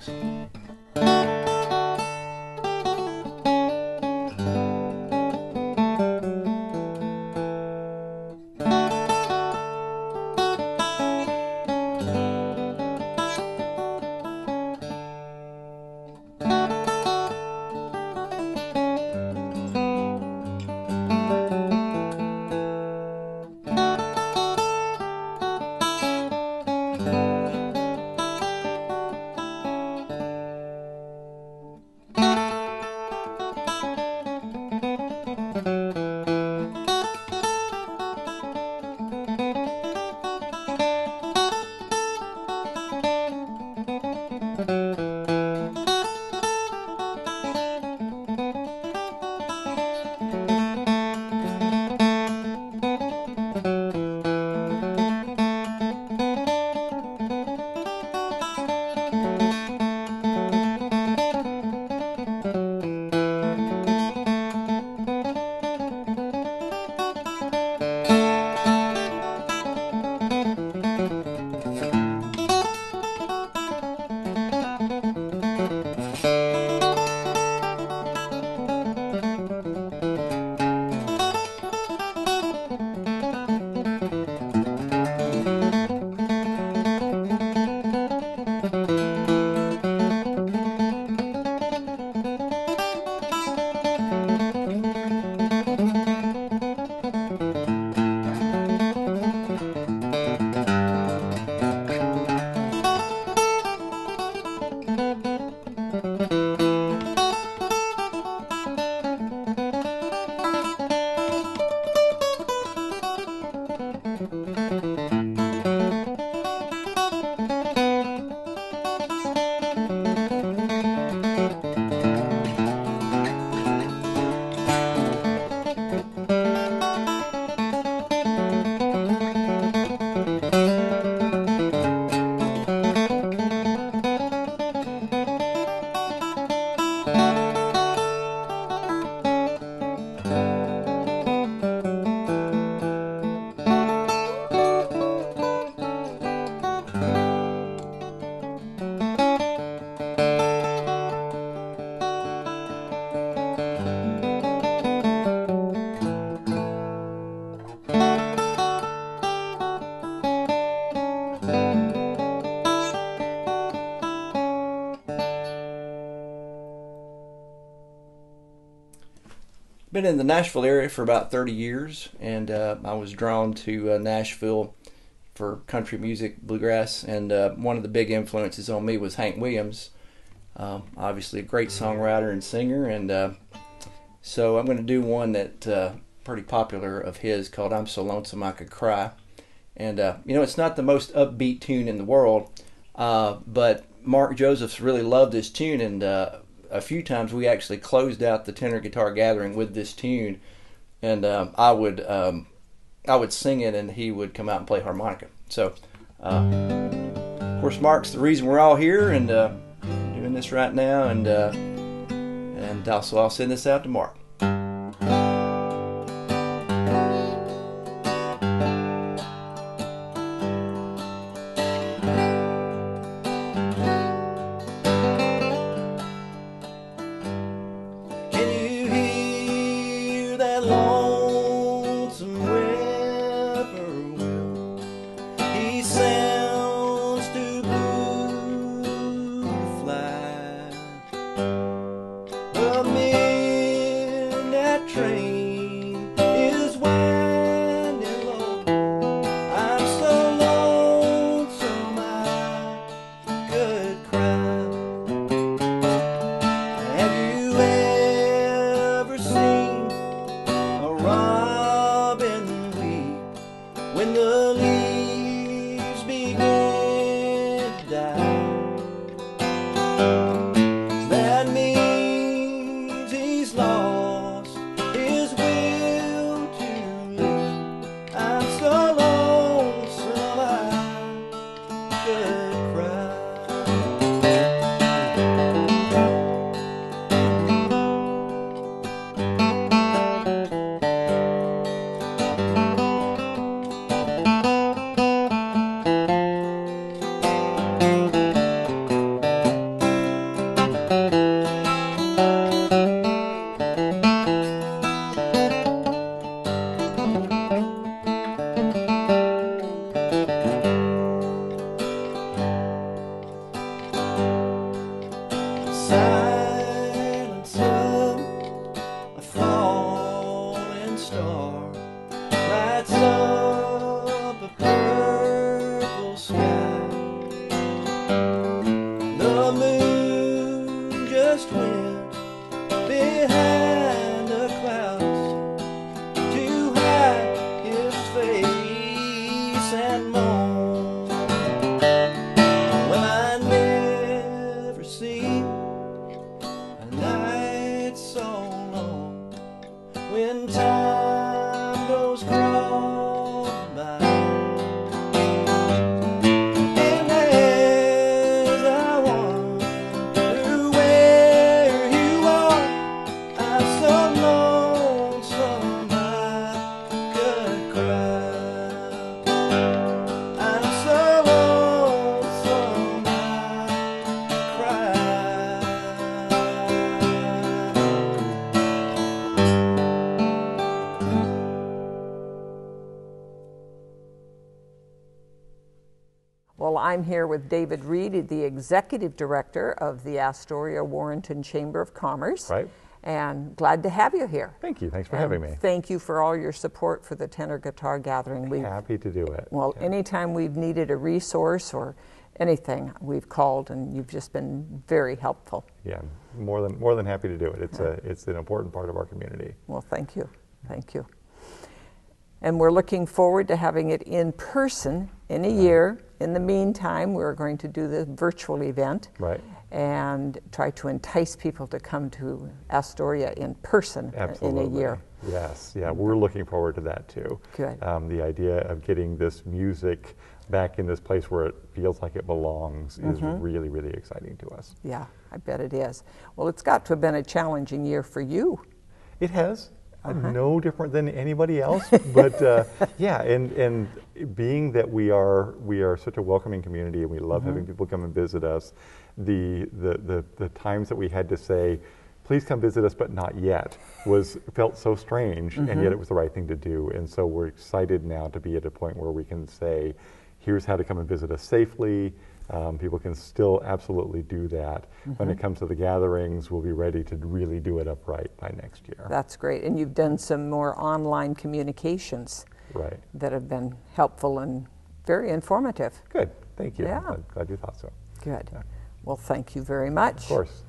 been in the Nashville area for about 30 years, and I was drawn to Nashville for country music, bluegrass, and one of the big influences on me was Hank Williams. Obviously a great songwriter and singer, and so I'm going to do one that pretty popular of his called "I'm So Lonesome I Could Cry." And you know, it's not the most upbeat tune in the world, but Mark Josephs really loved this tune, and a few times we actually closed out the Tenor Guitar Gathering with this tune, and I would sing it and he would come out and play harmonica. So of course Mark's the reason we're all here and doing this right now, and also I'll send this out to Mark. Well, I'm here with David Reed, the Executive Director of the Astoria Warrenton Chamber of Commerce. Right. And glad to have you here. Thank you. Thanks for having me. Thank you for all your support for the Tenor Guitar Gathering. Happy to do it. Well, yeah. Anytime we've needed a resource or anything, we've called, and you've just been very helpful. Yeah, more than happy to do it. It's an important part of our community. Well, thank you. Thank you. And we're looking forward to having it in person in a year. In the meantime, we're going to do the virtual event. Right. And try to entice people to come to Astoria in person. Absolutely. In a year. Yes, yeah, we're looking forward to that too. Good. The idea of getting this music back in this place where it feels like it belongs is really, really exciting to us. Yeah, I bet it is. Well, it's got to have been a challenging year for you. It has. No different than anybody else, but yeah, and being that we are such a welcoming community and we love having people come and visit us, the times that we had to say, please come visit us, but not yet, felt so strange, and yet it was the right thing to do. And so we're excited now to be at a point where we can say, here's how to come and visit us safely. People can still absolutely do that. When it comes to the gatherings, we'll be ready to really do it upright by next year. That's great. And you've done some more online communications that have been helpful and very informative. Good. Thank you. Yeah. I'm glad you thought so. Good. Yeah. Well, thank you very much. Of course.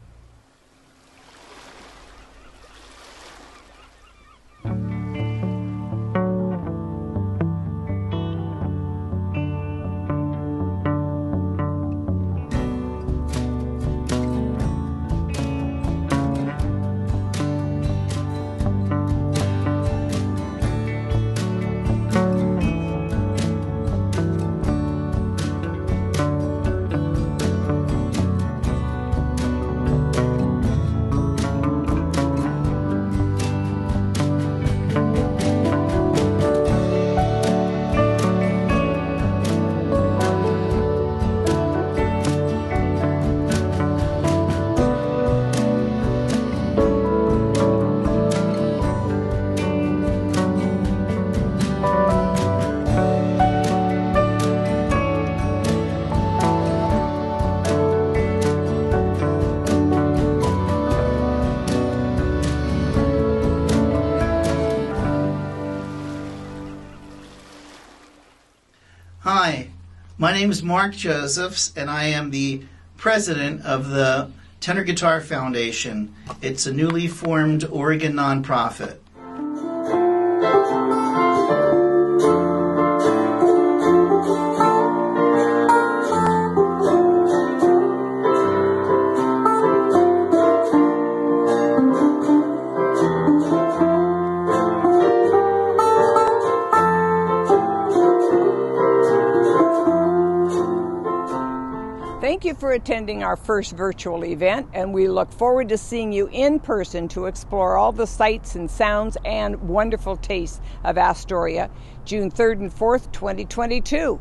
Hi, my name is Mark Josephs, and I am the president of the Tenor Guitar Foundation. It's a newly formed Oregon nonprofit. Thank you for attending our first virtual event, and we look forward to seeing you in person to explore all the sights and sounds and wonderful tastes of Astoria, June 3rd and 4th, 2022.